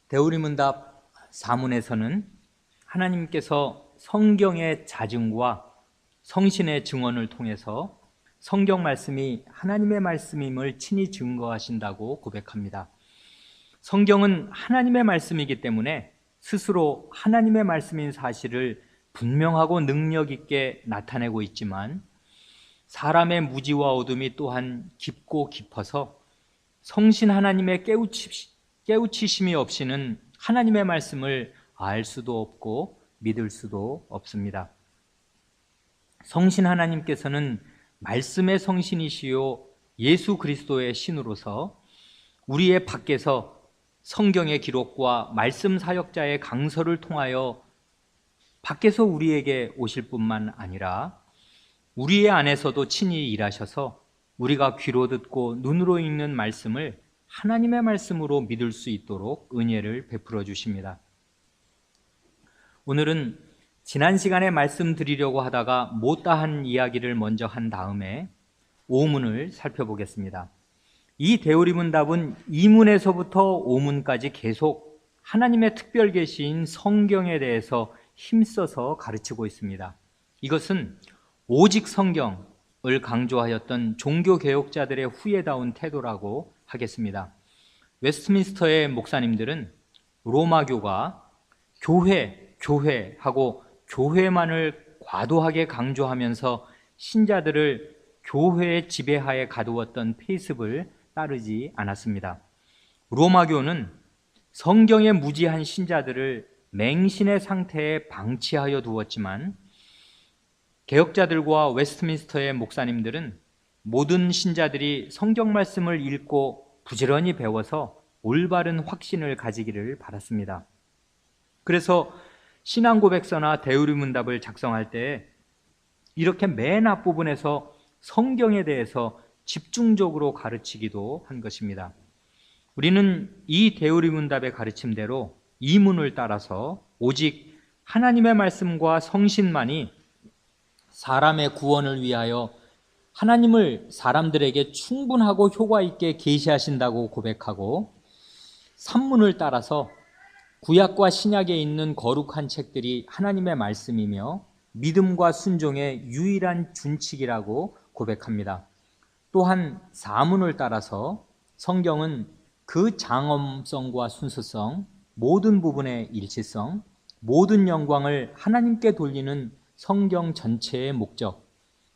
대우리문답 사문에서는 하나님께서 성경의 자증과 성신의 증언을 통해서 성경 말씀이 하나님의 말씀임을 친히 증거하신다고 고백합니다. 성경은 하나님의 말씀이기 때문에 스스로 하나님의 말씀인 사실을 분명하고 능력 있게 나타내고 있지만 사람의 무지와 어둠이 또한 깊고 깊어서 성신 하나님의 깨우치심이 없이는 하나님의 말씀을 알 수도 없고 믿을 수도 없습니다. 성신 하나님께서는 말씀의 성신이시요 예수 그리스도의 신으로서 우리의 밖에서 성경의 기록과 말씀 사역자의 강서를 통하여 밖에서 우리에게 오실 뿐만 아니라 우리의 안에서도 친히 일하셔서 우리가 귀로 듣고 눈으로 읽는 말씀을 하나님의 말씀으로 믿을 수 있도록 은혜를 베풀어 주십니다. 오늘은 지난 시간에 말씀드리려고 하다가 못다한 이야기를 먼저 한 다음에 오문을 살펴보겠습니다. 이 대우리문답은 2문에서부터 5문까지 계속 하나님의 특별 계시인 성경에 대해서 힘써서 가르치고 있습니다. 이것은 오직 성경을 강조하였던 종교개혁자들의 후회다운 태도라고 하겠습니다. 웨스트민스터의 목사님들은 로마교가 교회하고 교회만을 과도하게 강조하면서 신자들을 교회의 지배하에 가두었던 폐습을 따르지 않았습니다. 로마교는 성경에 무지한 신자들을 맹신의 상태에 방치하여 두었지만 개혁자들과 웨스트민스터의 목사님들은 모든 신자들이 성경 말씀을 읽고 부지런히 배워서 올바른 확신을 가지기를 바랐습니다. 그래서 신앙고백서나 대우리문답을 작성할 때 이렇게 맨 앞부분에서 성경에 대해서 집중적으로 가르치기도 한 것입니다. 우리는 이 대우리문답의 가르침대로 이문을 따라서 오직 하나님의 말씀과 성신만이 사람의 구원을 위하여 하나님을 사람들에게 충분하고 효과 있게 계시하신다고 고백하고 3문을 따라서 구약과 신약에 있는 거룩한 책들이 하나님의 말씀이며 믿음과 순종의 유일한 준칙이라고 고백합니다. 또한 4문을 따라서 성경은 그 장엄성과 순수성, 모든 부분의 일치성, 모든 영광을 하나님께 돌리는 성경 전체의 목적,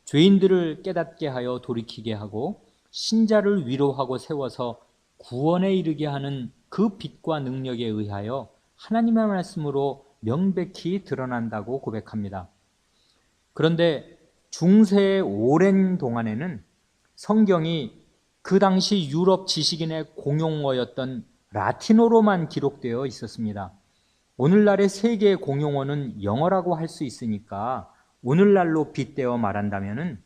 죄인들을 깨닫게 하여 돌이키게 하고 신자를 위로하고 세워서 구원에 이르게 하는 그 빛과 능력에 의하여 하나님의 말씀으로 명백히 드러난다고 고백합니다. 그런데 중세의 오랜 동안에는 성경이 그 당시 유럽 지식인의 공용어였던 라틴어로만 기록되어 있었습니다. 오늘날의 세계 공용어는 영어라고 할 수 있으니까 오늘날로 빗대어 말한다면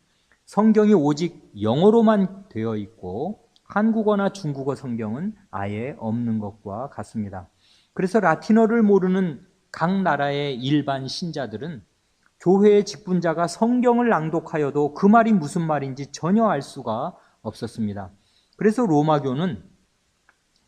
성경이 오직 영어로만 되어 있고 한국어나 중국어 성경은 아예 없는 것과 같습니다. 그래서 라틴어를 모르는 각 나라의 일반 신자들은 교회의 직분자가 성경을 낭독하여도 그 말이 무슨 말인지 전혀 알 수가 없었습니다. 그래서 로마교는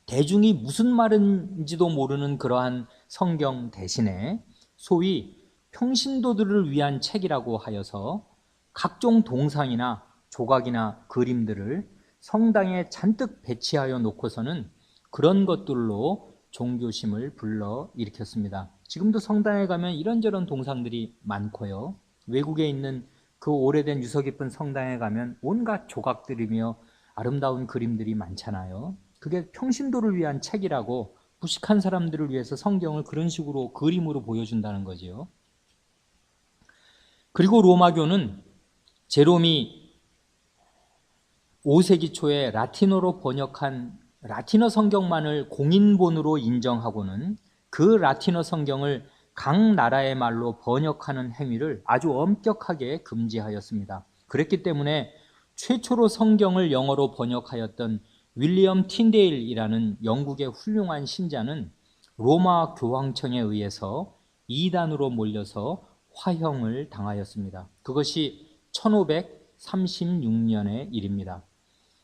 대중이 무슨 말인지도 모르는 그러한 성경 대신에 소위 평신도들을 위한 책이라고 하여서 각종 동상이나 조각이나 그림들을 성당에 잔뜩 배치하여 놓고서는 그런 것들로 종교심을 불러일으켰습니다. 지금도 성당에 가면 이런저런 동상들이 많고요. 외국에 있는 그 오래된 유서 깊은 성당에 가면 온갖 조각들이며 아름다운 그림들이 많잖아요. 그게 평신도를 위한 책이라고 무식한 사람들을 위해서 성경을 그런 식으로 그림으로 보여준다는 거죠. 그리고 로마교는 제롬이 5세기 초에 라틴어로 번역한 라틴어 성경만을 공인본으로 인정하고는 그 라틴어 성경을 각 나라의 말로 번역하는 행위를 아주 엄격하게 금지하였습니다. 그랬기 때문에 최초로 성경을 영어로 번역하였던 윌리엄 틴데일이라는 영국의 훌륭한 신자는 로마 교황청에 의해서 이단으로 몰려서 화형을 당하였습니다. 그것이 1536년의 일입니다.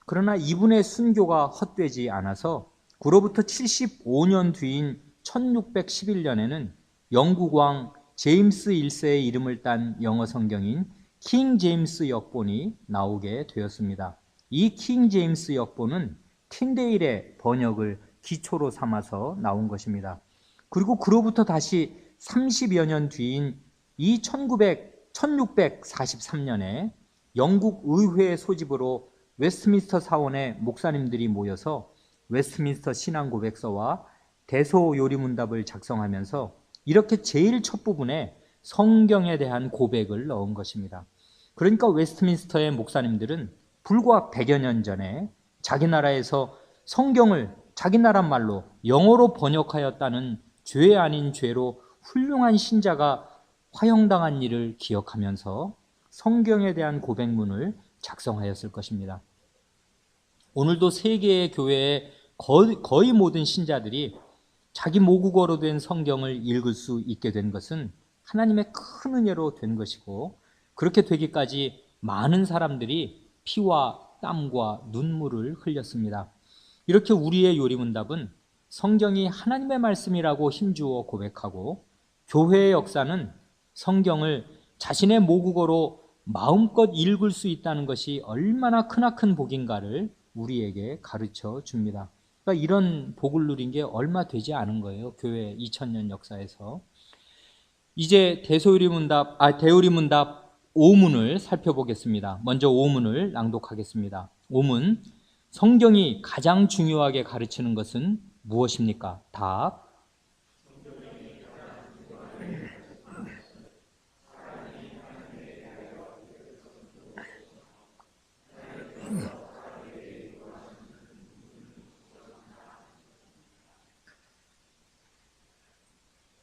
그러나 이분의 순교가 헛되지 않아서 그로부터 75년 뒤인 1611년에는 영국 왕 제임스 1세의 이름을 딴 영어 성경인 킹 제임스 역본이 나오게 되었습니다. 이 킹 제임스 역본은 틴데일의 번역을 기초로 삼아서 나온 것입니다. 그리고 그로부터 다시 30여 년 뒤인 이 1643년에 영국 의회 소집으로 웨스트민스터 사원의 목사님들이 모여서 웨스트민스터 신앙 고백서와 대소요리문답을 작성하면서 이렇게 제일 첫 부분에 성경에 대한 고백을 넣은 것입니다. 그러니까 웨스트민스터의 목사님들은 불과 100여 년 전에 자기 나라에서 성경을 자기 나라 말로 영어로 번역하였다는 죄 아닌 죄로 훌륭한 신자가 화형당한 일을 기억하면서 성경에 대한 고백문을 작성하였을 것입니다. 오늘도 세계의 교회의 거의 모든 신자들이 자기 모국어로 된 성경을 읽을 수 있게 된 것은 하나님의 큰 은혜로 된 것이고, 그렇게 되기까지 많은 사람들이 피와 땀과 눈물을 흘렸습니다. 이렇게 우리의 요리문답은 성경이 하나님의 말씀이라고 힘주어 고백하고, 교회의 역사는 성경을 자신의 모국어로 마음껏 읽을 수 있다는 것이 얼마나 크나큰 복인가를 우리에게 가르쳐 줍니다. 그러니까 이런 복을 누린 게 얼마 되지 않은 거예요. 교회 2000년 역사에서. 이제 대요리문답 5문을 살펴보겠습니다. 먼저 5문을 낭독하겠습니다. 5문, 성경이 가장 중요하게 가르치는 것은 무엇입니까? 답.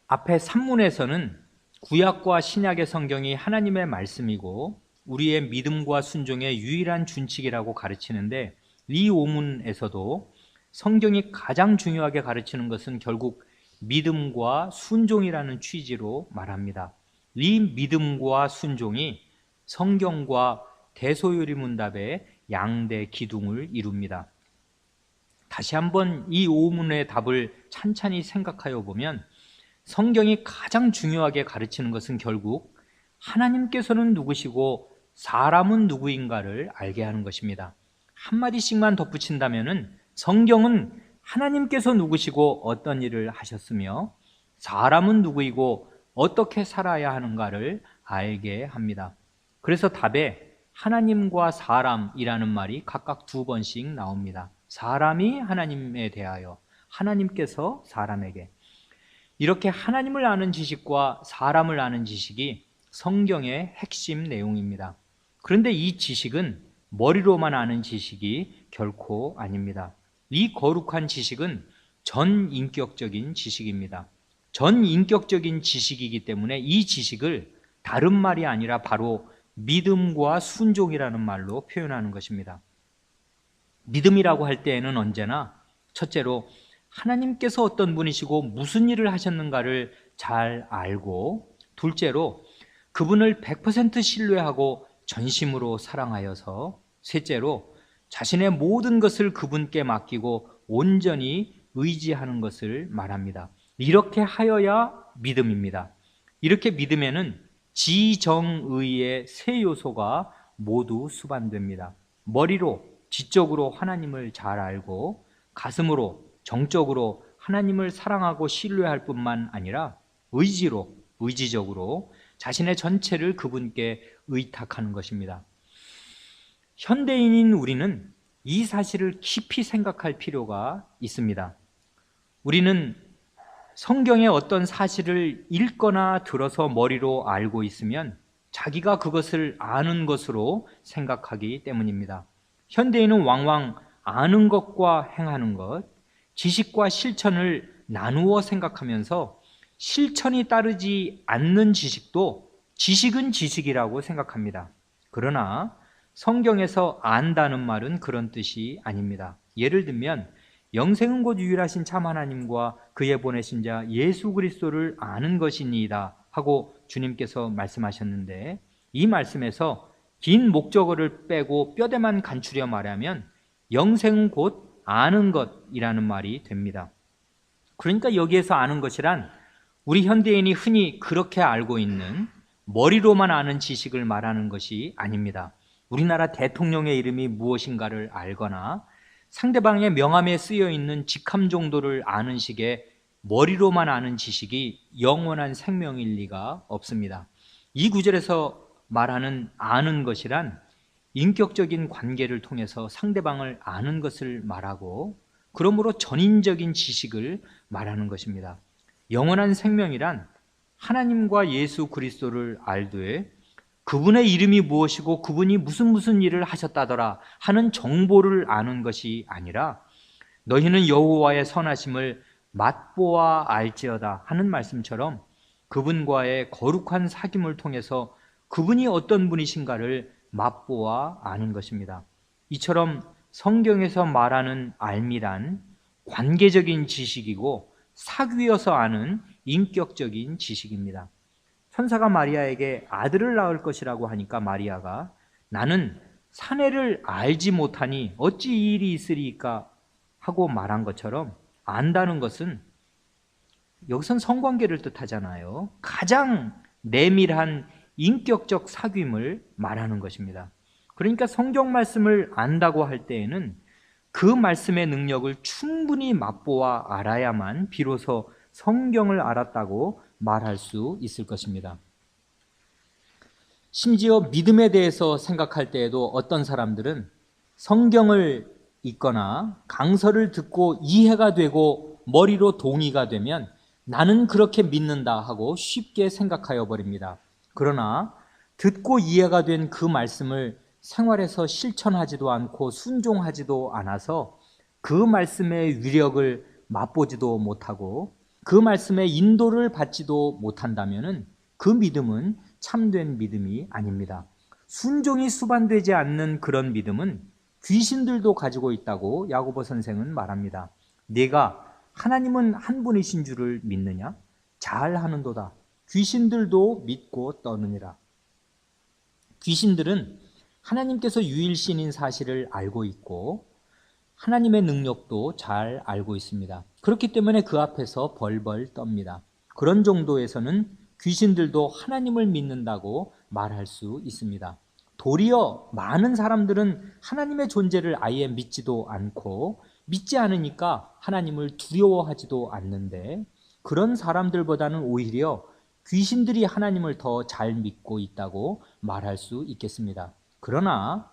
앞에 3문에서는 구약과 신약의 성경이 하나님의 말씀이고 우리의 믿음과 순종의 유일한 준칙이라고 가르치는데, 이 5문에서도 성경이 가장 중요하게 가르치는 것은 결국 믿음과 순종이라는 취지로 말합니다. 이 믿음과 순종이 성경과 대소요리문답의 양대 기둥을 이룹니다. 다시 한번 이 5문의 답을 찬찬히 생각하여 보면 성경이 가장 중요하게 가르치는 것은 결국 하나님께서는 누구시고 사람은 누구인가를 알게 하는 것입니다. 한마디씩만 덧붙인다면 성경은 하나님께서 누구시고 어떤 일을 하셨으며 사람은 누구이고 어떻게 살아야 하는가를 알게 합니다. 그래서 답에 하나님과 사람이라는 말이 각각 2번씩 나옵니다. 사람이 하나님에 대하여, 하나님께서 사람에게. 이렇게 하나님을 아는 지식과 사람을 아는 지식이 성경의 핵심 내용입니다. 그런데 이 지식은 머리로만 아는 지식이 결코 아닙니다. 이 거룩한 지식은 전인격적인 지식입니다. 전인격적인 지식이기 때문에 이 지식을 다른 말이 아니라 바로 믿음과 순종이라는 말로 표현하는 것입니다. 믿음이라고 할 때에는 언제나 첫째로 하나님께서 어떤 분이시고 무슨 일을 하셨는가를 잘 알고, 둘째로 그분을 100% 신뢰하고 전심으로 사랑하여서, 셋째로 자신의 모든 것을 그분께 맡기고 온전히 의지하는 것을 말합니다. 이렇게 하여야 믿음입니다. 이렇게 믿음에는 지정의의 세 요소가 모두 수반됩니다. 머리로 지적으로 하나님을 잘 알고, 가슴으로 정적으로 하나님을 사랑하고 신뢰할 뿐만 아니라 의지적으로 자신의 전체를 그분께 의탁하는 것입니다. 현대인인 우리는 이 사실을 깊이 생각할 필요가 있습니다. 우리는 성경의 어떤 사실을 읽거나 들어서 머리로 알고 있으면 자기가 그것을 아는 것으로 생각하기 때문입니다. 현대인은 왕왕 아는 것과 행하는 것, 지식과 실천을 나누어 생각하면서 실천이 따르지 않는 지식도 지식은 지식이라고 생각합니다. 그러나 성경에서 안다는 말은 그런 뜻이 아닙니다. 예를 들면 영생은 곧 유일하신 참 하나님과 그의 보내신 자 예수 그리스도를 아는 것이니이다 하고 주님께서 말씀하셨는데, 이 말씀에서 긴 목적어를 빼고 뼈대만 간추려 말하면 영생은 곧 아는 것이라는 말이 됩니다. 그러니까 여기에서 아는 것이란 우리 현대인이 흔히 그렇게 알고 있는 머리로만 아는 지식을 말하는 것이 아닙니다. 우리나라 대통령의 이름이 무엇인가를 알거나 상대방의 명함에 쓰여 있는 직함 정도를 아는 식의 머리로만 아는 지식이 영원한 생명일 리가 없습니다. 이 구절에서 말하는 아는 것이란 인격적인 관계를 통해서 상대방을 아는 것을 말하고, 그러므로 전인적인 지식을 말하는 것입니다. 영원한 생명이란 하나님과 예수 그리스도를 알되 그분의 이름이 무엇이고 그분이 무슨 일을 하셨다더라 하는 정보를 아는 것이 아니라, 너희는 여호와의 선하심을 맛보아 알지어다 하는 말씀처럼 그분과의 거룩한 사귐을 통해서 그분이 어떤 분이신가를 맛보아 아는 것입니다. 이처럼 성경에서 말하는 알미란 관계적인 지식이고 사귀어서 아는 인격적인 지식입니다. 천사가 마리아에게 아들을 낳을 것이라고 하니까 마리아가 나는 사내를 알지 못하니 어찌 이 일이 있으리까 하고 말한 것처럼, 안다는 것은 여기선 성관계를 뜻하잖아요. 가장 내밀한 인격적 사귐을 말하는 것입니다. 그러니까 성경 말씀을 안다고 할 때에는 그 말씀의 능력을 충분히 맛보아 알아야만 비로소 성경을 알았다고 말할 수 있을 것입니다. 심지어 믿음에 대해서 생각할 때에도 어떤 사람들은 성경을 읽거나 강서를 듣고 이해가 되고 머리로 동의가 되면 나는 그렇게 믿는다 하고 쉽게 생각하여 버립니다. 그러나 듣고 이해가 된 그 말씀을 생활에서 실천하지도 않고 순종하지도 않아서 그 말씀의 위력을 맛보지도 못하고 그 말씀의 인도를 받지도 못한다면 그 믿음은 참된 믿음이 아닙니다. 순종이 수반되지 않는 그런 믿음은 귀신들도 가지고 있다고 야고보 선생은 말합니다. 네가 하나님은 한 분이신 줄을 믿느냐? 잘하는도다. 귀신들도 믿고 떠느니라. 귀신들은 하나님께서 유일신인 사실을 알고 있고 하나님의 능력도 잘 알고 있습니다. 그렇기 때문에 그 앞에서 벌벌 떱니다. 그런 정도에서는 귀신들도 하나님을 믿는다고 말할 수 있습니다. 도리어 많은 사람들은 하나님의 존재를 아예 믿지도 않고 믿지 않으니까 하나님을 두려워하지도 않는데, 그런 사람들보다는 오히려 귀신들이 하나님을 더 잘 믿고 있다고 말할 수 있겠습니다. 그러나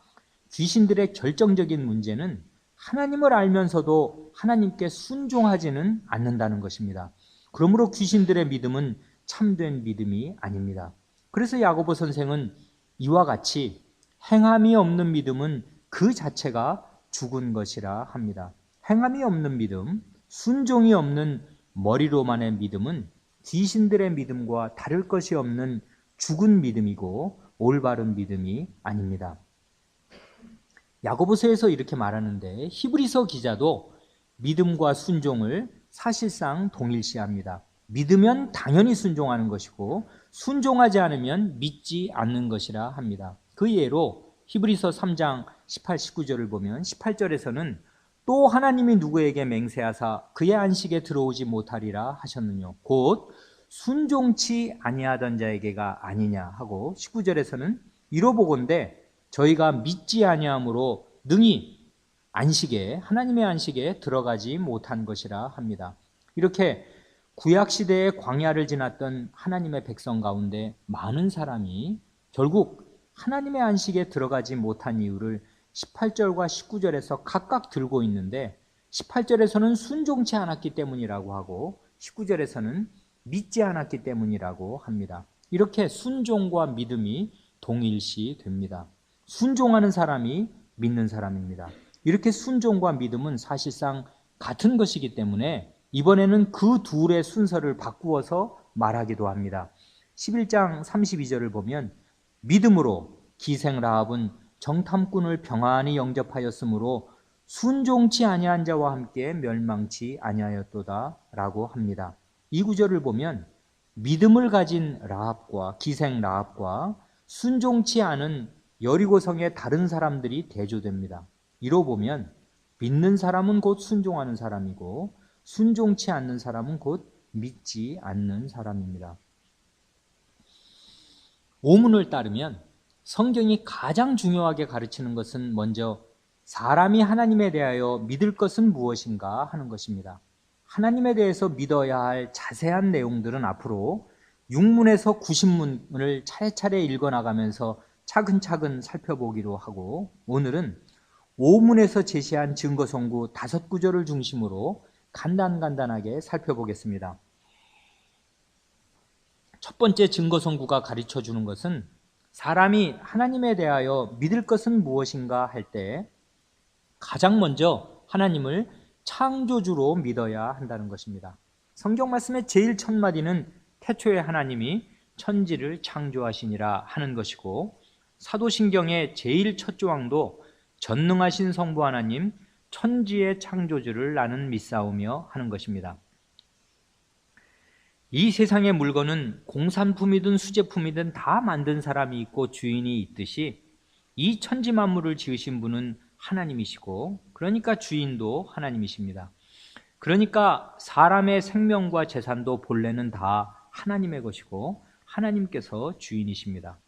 귀신들의 결정적인 문제는 하나님을 알면서도 하나님께 순종하지는 않는다는 것입니다. 그러므로 귀신들의 믿음은 참된 믿음이 아닙니다. 그래서 야고보 선생은 이와 같이 행함이 없는 믿음은 그 자체가 죽은 것이라 합니다. 행함이 없는 믿음, 순종이 없는 머리로만의 믿음은 귀신들의 믿음과 다를 것이 없는 죽은 믿음이고 올바른 믿음이 아닙니다. 야고보서에서 이렇게 말하는데 히브리서 기자도 믿음과 순종을 사실상 동일시합니다. 믿으면 당연히 순종하는 것이고 순종하지 않으면 믿지 않는 것이라 합니다. 그 예로 히브리서 3장 18, 19절을 보면 18절에서는 또 하나님이 누구에게 맹세하사 그의 안식에 들어오지 못하리라 하셨느뇨 곧 순종치 아니하던 자에게가 아니냐 하고 19절에서는 이로보건대 저희가 믿지 아니함으로 능히 안식에 하나님의 안식에 들어가지 못한 것이라 합니다. 이렇게 구약시대의 광야를 지났던 하나님의 백성 가운데 많은 사람이 결국 하나님의 안식에 들어가지 못한 이유를 18절과 19절에서 각각 들고 있는데 18절에서는 순종치 않았기 때문이라고 하고 19절에서는 믿지 않았기 때문이라고 합니다. 이렇게 순종과 믿음이 동일시 됩니다. 순종하는 사람이 믿는 사람입니다. 이렇게 순종과 믿음은 사실상 같은 것이기 때문에 이번에는 그 둘의 순서를 바꾸어서 말하기도 합니다. 11장 32절을 보면 믿음으로 기생 라합은 정탐꾼을 평안히 영접하였으므로 순종치 아니한 자와 함께 멸망치 아니하였도다 라고 합니다. 이 구절을 보면 믿음을 가진 라합과 기생 라합과 순종치 않은 여리고성의 다른 사람들이 대조됩니다. 이로 보면 믿는 사람은 곧 순종하는 사람이고 순종치 않는 사람은 곧 믿지 않는 사람입니다. 오문을 따르면 성경이 가장 중요하게 가르치는 것은 먼저 사람이 하나님에 대하여 믿을 것은 무엇인가 하는 것입니다. 하나님에 대해서 믿어야 할 자세한 내용들은 앞으로 6문에서 90문을 차례차례 읽어나가면서 차근차근 살펴보기로 하고, 오늘은 5문에서 제시한 증거성구 5구절을 중심으로 간단하게 살펴보겠습니다. 첫 번째 증거성구가 가르쳐주는 것은 사람이 하나님에 대하여 믿을 것은 무엇인가 할 때 가장 먼저 하나님을 창조주로 믿어야 한다는 것입니다. 성경 말씀의 제일 첫 마디는 태초에 하나님이 천지를 창조하시니라 하는 것이고, 사도신경의 제일 첫 조항도 전능하신 성부 하나님 천지의 창조주를 나는 믿사오며 하는 것입니다. 이 세상의 물건은 공산품이든 수제품이든 다 만든 사람이 있고 주인이 있듯이 이 천지 만물을 지으신 분은 하나님이시고, 그러니까 주인도 하나님이십니다. 그러니까 사람의 생명과 재산도 본래는 다 하나님의 것이고 하나님께서 주인이십니다.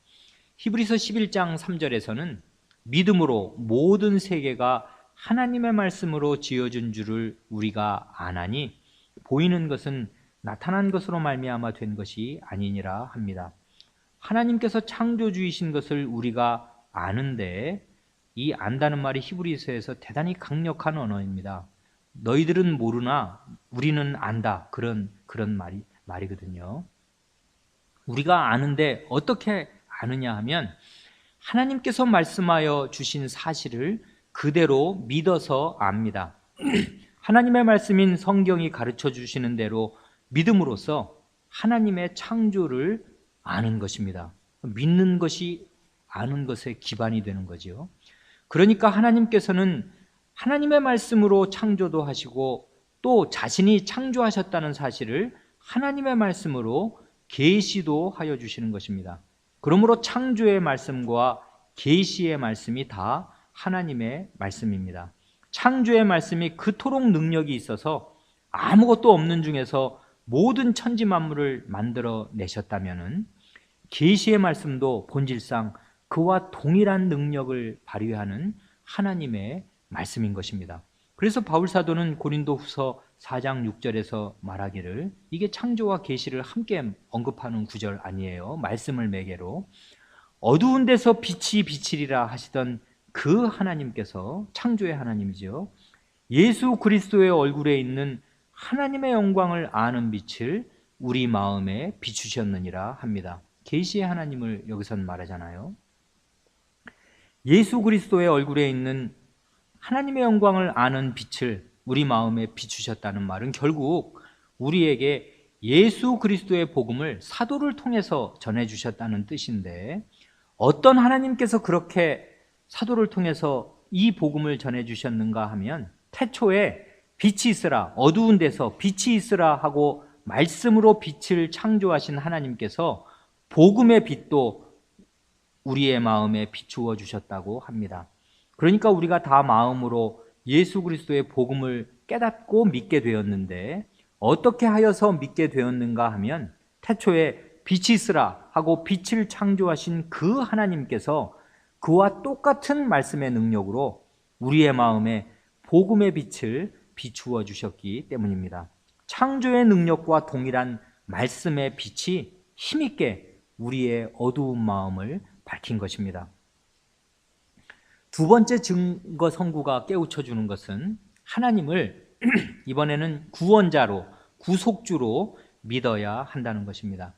히브리서 11장 3절에서는 믿음으로 모든 세계가 하나님의 말씀으로 지어진 줄을 우리가 아나니 보이는 것은 나타난 것으로 말미암아 된 것이 아니니라 합니다. 하나님께서 창조주이신 것을 우리가 아는데, 이 안다는 말이 히브리서에서 대단히 강력한 언어입니다. 너희들은 모르나 우리는 안다, 그런 말이거든요. 우리가 아는데 어떻게 아느냐 하면 하나님께서 말씀하여 주신 사실을 그대로 믿어서 압니다. 하나님의 말씀인 성경이 가르쳐 주시는 대로 믿음으로써 하나님의 창조를 아는 것입니다. 믿는 것이 아는 것의 기반이 되는 거죠. 그러니까 하나님께서는 하나님의 말씀으로 창조도 하시고 또 자신이 창조하셨다는 사실을 하나님의 말씀으로 계시도 하여 주시는 것입니다. 그러므로 창조의 말씀과 계시의 말씀이 다 하나님의 말씀입니다. 창조의 말씀이 그토록 능력이 있어서 아무것도 없는 중에서 모든 천지 만물을 만들어 내셨다면은 계시의 말씀도 본질상 그와 동일한 능력을 발휘하는 하나님의 말씀인 것입니다. 그래서 바울 사도는 고린도후서 4장 6절에서 말하기를, 이게 창조와 계시를 함께 언급하는 구절 아니에요. 말씀을 매개로 어두운 데서 빛이 비치리라 하시던 그 하나님께서, 창조의 하나님이죠, 예수 그리스도의 얼굴에 있는 하나님의 영광을 아는 빛을 우리 마음에 비추셨느니라 합니다. 계시의 하나님을 여기서는 말하잖아요. 예수 그리스도의 얼굴에 있는 하나님의 영광을 아는 빛을 우리 마음에 비추셨다는 말은 결국 우리에게 예수 그리스도의 복음을 사도를 통해서 전해주셨다는 뜻인데, 어떤 하나님께서 그렇게 사도를 통해서 이 복음을 전해주셨는가 하면, 태초에 빛이 있으라, 어두운 데서 빛이 있으라 하고 말씀으로 빛을 창조하신 하나님께서 복음의 빛도 우리의 마음에 비추어 주셨다고 합니다. 그러니까 우리가 다 마음으로 예수 그리스도의 복음을 깨닫고 믿게 되었는데, 어떻게 하여서 믿게 되었는가 하면 태초에 빛이 있으라 하고 빛을 창조하신 그 하나님께서 그와 똑같은 말씀의 능력으로 우리의 마음에 복음의 빛을 비추어 주셨기 때문입니다. 창조의 능력과 동일한 말씀의 빛이 힘있게 우리의 어두운 마음을 밝힌 것입니다. 두 번째 증거 성구가 깨우쳐 주는 것은 하나님을 이번에는 구원자로, 구속주로 믿어야 한다는 것입니다.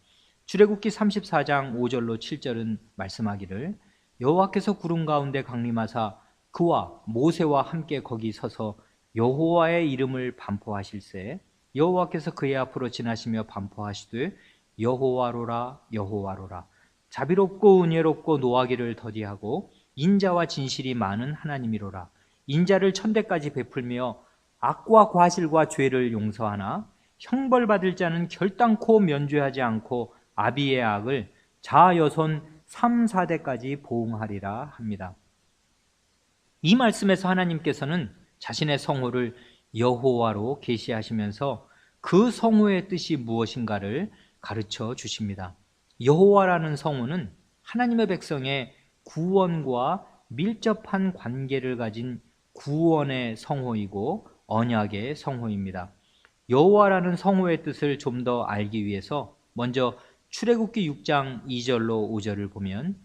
출애굽기 34장 5절로 7절은 말씀하기를, 여호와께서 구름 가운데 강림하사 그와 모세와 함께 거기 서서 여호와의 이름을 반포하실세, 여호와께서 그의 앞으로 지나시며 반포하시되 여호와로라 여호와로라, 자비롭고 은혜롭고 노하기를 더디하고 인자와 진실이 많은 하나님이로라, 인자를 천대까지 베풀며 악과 과실과 죄를 용서하나 형벌받을 자는 결단코 면죄하지 않고 아비의 악을 자여손 3, 4대까지 보응하리라 합니다. 이 말씀에서 하나님께서는 자신의 성호를 여호와로 계시하시면서 그 성호의 뜻이 무엇인가를 가르쳐 주십니다. 여호와라는 성호는 하나님의 백성의 구원과 밀접한 관계를 가진 구원의 성호이고 언약의 성호입니다. 여호와라는 성호의 뜻을 좀 더 알기 위해서 먼저 출애굽기 6장 2절로 5절을 보면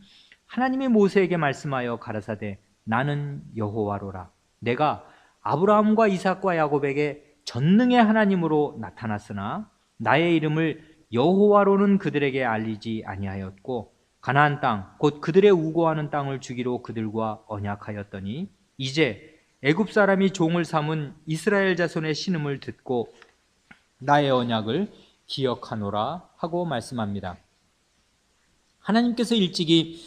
하나님이 모세에게 말씀하여 가라사대 나는 여호와로라. 내가 아브라함과 이삭과 야곱에게 전능의 하나님으로 나타났으나 나의 이름을 여호와로는 그들에게 알리지 아니하였고 가나안 땅 곧 그들의 우고하는 땅을 주기로 그들과 언약하였더니 이제 애굽 사람이 종을 삼은 이스라엘 자손의 신음을 듣고 나의 언약을 기억하노라 하고 말씀합니다. 하나님께서 일찍이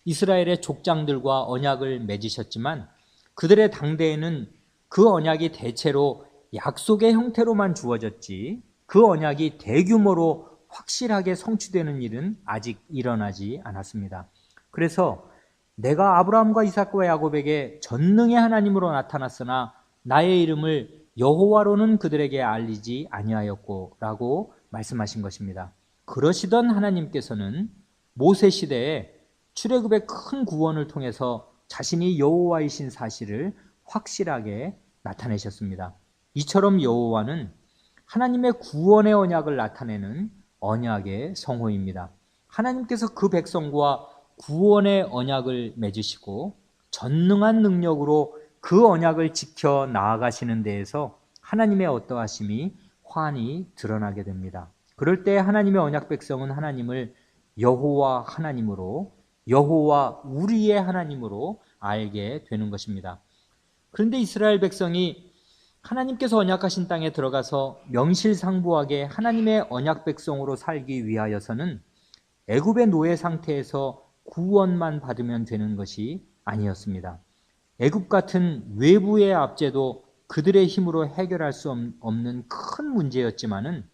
이스라엘의 족장들과 언약을 맺으셨지만 그들의 당대에는 그 언약이 대체로 약속의 형태로만 주어졌지 그 언약이 대규모로 확실하게 성취되는 일은 아직 일어나지 않았습니다. 그래서 내가 아브라함과 이삭과 야곱에게 전능의 하나님으로 나타났으나 나의 이름을 여호와로는 그들에게 알리지 아니하였고 라고 말씀하신 것입니다. 그러시던 하나님께서는 모세 시대에 출애굽의 큰 구원을 통해서 자신이 여호와이신 사실을 확실하게 나타내셨습니다. 이처럼 여호와는 하나님의 구원의 언약을 나타내는 언약의 성호입니다. 하나님께서 그 백성과 구원의 언약을 맺으시고 전능한 능력으로 그 언약을 지켜 나아가시는 데에서 하나님의 어떠하심이 환히 드러나게 됩니다. 그럴 때 하나님의 언약 백성은 하나님을 여호와 하나님으로 여호와 우리의 하나님으로 알게 되는 것입니다. 그런데 이스라엘 백성이 하나님께서 언약하신 땅에 들어가서 명실상부하게 하나님의 언약 백성으로 살기 위하여서는 애굽의 노예 상태에서 구원만 받으면 되는 것이 아니었습니다. 애굽 같은 외부의 압제도 그들의 힘으로 해결할 수 없는 큰 문제였지만은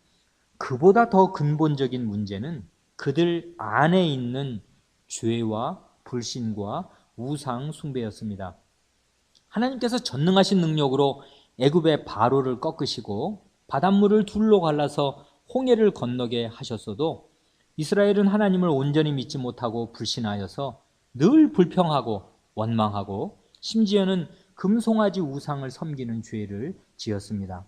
그보다 더 근본적인 문제는 그들 안에 있는 죄와 불신과 우상 숭배였습니다. 하나님께서 전능하신 능력으로 애굽의 바로를 꺾으시고 바닷물을 둘로 갈라서 홍해를 건너게 하셨어도 이스라엘은 하나님을 온전히 믿지 못하고 불신하여서 늘 불평하고 원망하고 심지어는 금송아지 우상을 섬기는 죄를 지었습니다.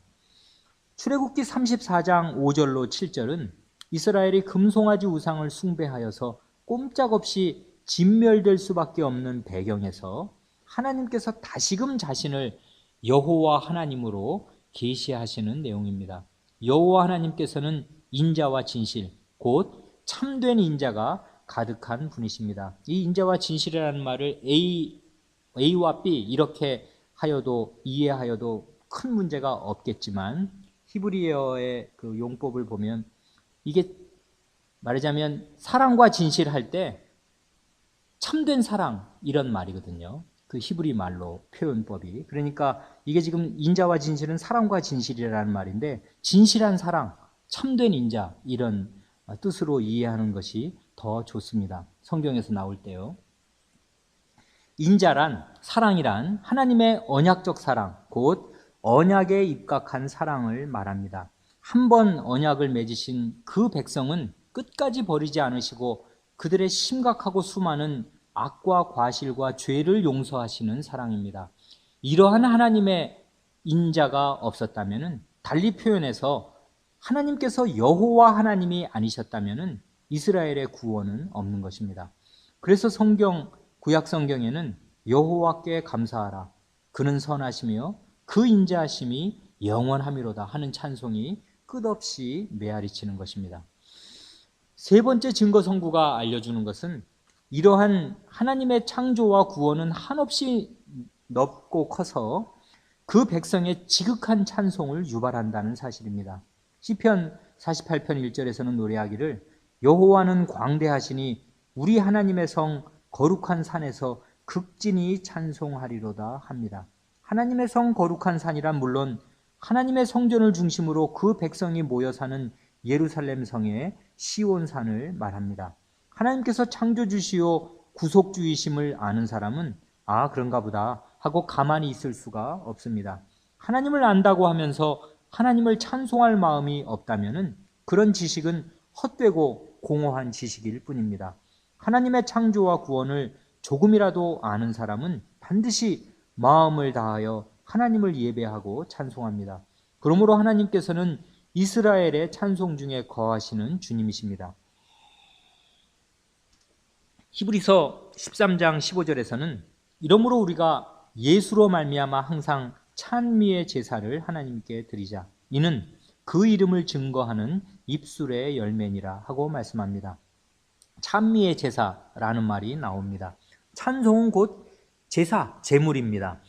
출애굽기 34장 5절로 7절은 이스라엘이 금송아지 우상을 숭배하여서 꼼짝없이 진멸될 수밖에 없는 배경에서 하나님께서 다시금 자신을 여호와 하나님으로 계시하시는 내용입니다. 여호와 하나님께서는 인자와 진실, 곧 참된 인자가 가득한 분이십니다. 이 인자와 진실이라는 말을 A와 B 이렇게 하여도 이해하여도 큰 문제가 없겠지만 히브리어의 그 용법을 보면 이게 말하자면 사랑과 진실할 때 참된 사랑 이런 말이거든요. 그 히브리 말로 표현법이. 그러니까 이게 지금 인자와 진실은 사랑과 진실이라는 말인데 진실한 사랑, 참된 인자 이런 뜻으로 이해하는 것이 더 좋습니다. 성경에서 나올 때요. 인자란 사랑이란 하나님의 언약적 사랑, 곧 언약에 입각한 사랑을 말합니다. 한 번 언약을 맺으신 그 백성은 끝까지 버리지 않으시고 그들의 심각하고 수많은 악과 과실과 죄를 용서하시는 사랑입니다. 이러한 하나님의 인자가 없었다면, 달리 표현해서 하나님께서 여호와 하나님이 아니셨다면 이스라엘의 구원은 없는 것입니다. 그래서 구약 성경에는 여호와께 감사하라, 그는 선하시며 그 인자하심이 영원하미로다 하는 찬송이 끝없이 메아리치는 것입니다. 세 번째 증거 성구가 알려주는 것은 이러한 하나님의 창조와 구원은 한없이 넓고 커서 그 백성의 지극한 찬송을 유발한다는 사실입니다. 시편 48편 1절에서는 노래하기를 여호와는 광대하시니 우리 하나님의 성 거룩한 산에서 극진히 찬송하리로다 합니다. 하나님의 성 거룩한 산이란 물론 하나님의 성전을 중심으로 그 백성이 모여 사는 예루살렘 성의 시온산을 말합니다. 하나님께서 창조주시오 구속주이심을 아는 사람은 그런가 보다 하고 가만히 있을 수가 없습니다. 하나님을 안다고 하면서 하나님을 찬송할 마음이 없다면은 그런 지식은 헛되고 공허한 지식일 뿐입니다. 하나님의 창조와 구원을 조금이라도 아는 사람은 반드시 마음을 다하여 하나님을 예배하고 찬송합니다. 그러므로 하나님께서는 이스라엘의 찬송 중에 거하시는 주님이십니다. 히브리서 13장 15절에서는 이러므로 우리가 예수로 말미암아 항상 찬미의 제사를 하나님께 드리자. 이는 그 이름을 증거하는 입술의 열매니라 하고 말씀합니다. 찬미의 제사라는 말이 나옵니다. 찬송은 곧 제사, 제물입니다.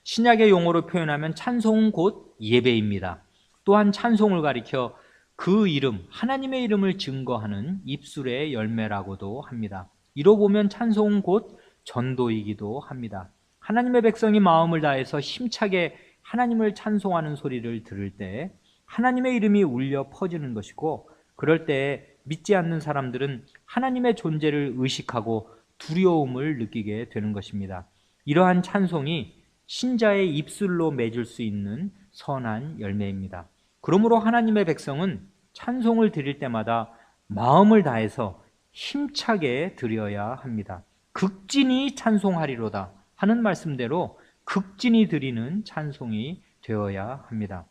신약의 용어로 표현하면 찬송은 곧 예배입니다. 또한 찬송을 가리켜 그 이름, 하나님의 이름을 증거하는 입술의 열매라고도 합니다. 이로 보면 찬송은 곧 전도이기도 합니다. 하나님의 백성이 마음을 다해서 힘차게 하나님을 찬송하는 소리를 들을 때 하나님의 이름이 울려 퍼지는 것이고, 그럴 때 믿지 않는 사람들은 하나님의 존재를 의식하고 두려움을 느끼게 되는 것입니다. 이러한 찬송이 신자의 입술로 맺을 수 있는 선한 열매입니다. 그러므로 하나님의 백성은 찬송을 드릴 때마다 마음을 다해서 힘차게 드려야 합니다. 극진히 찬송하리로다 하는 말씀대로 극진히 드리는 찬송이 되어야 합니다.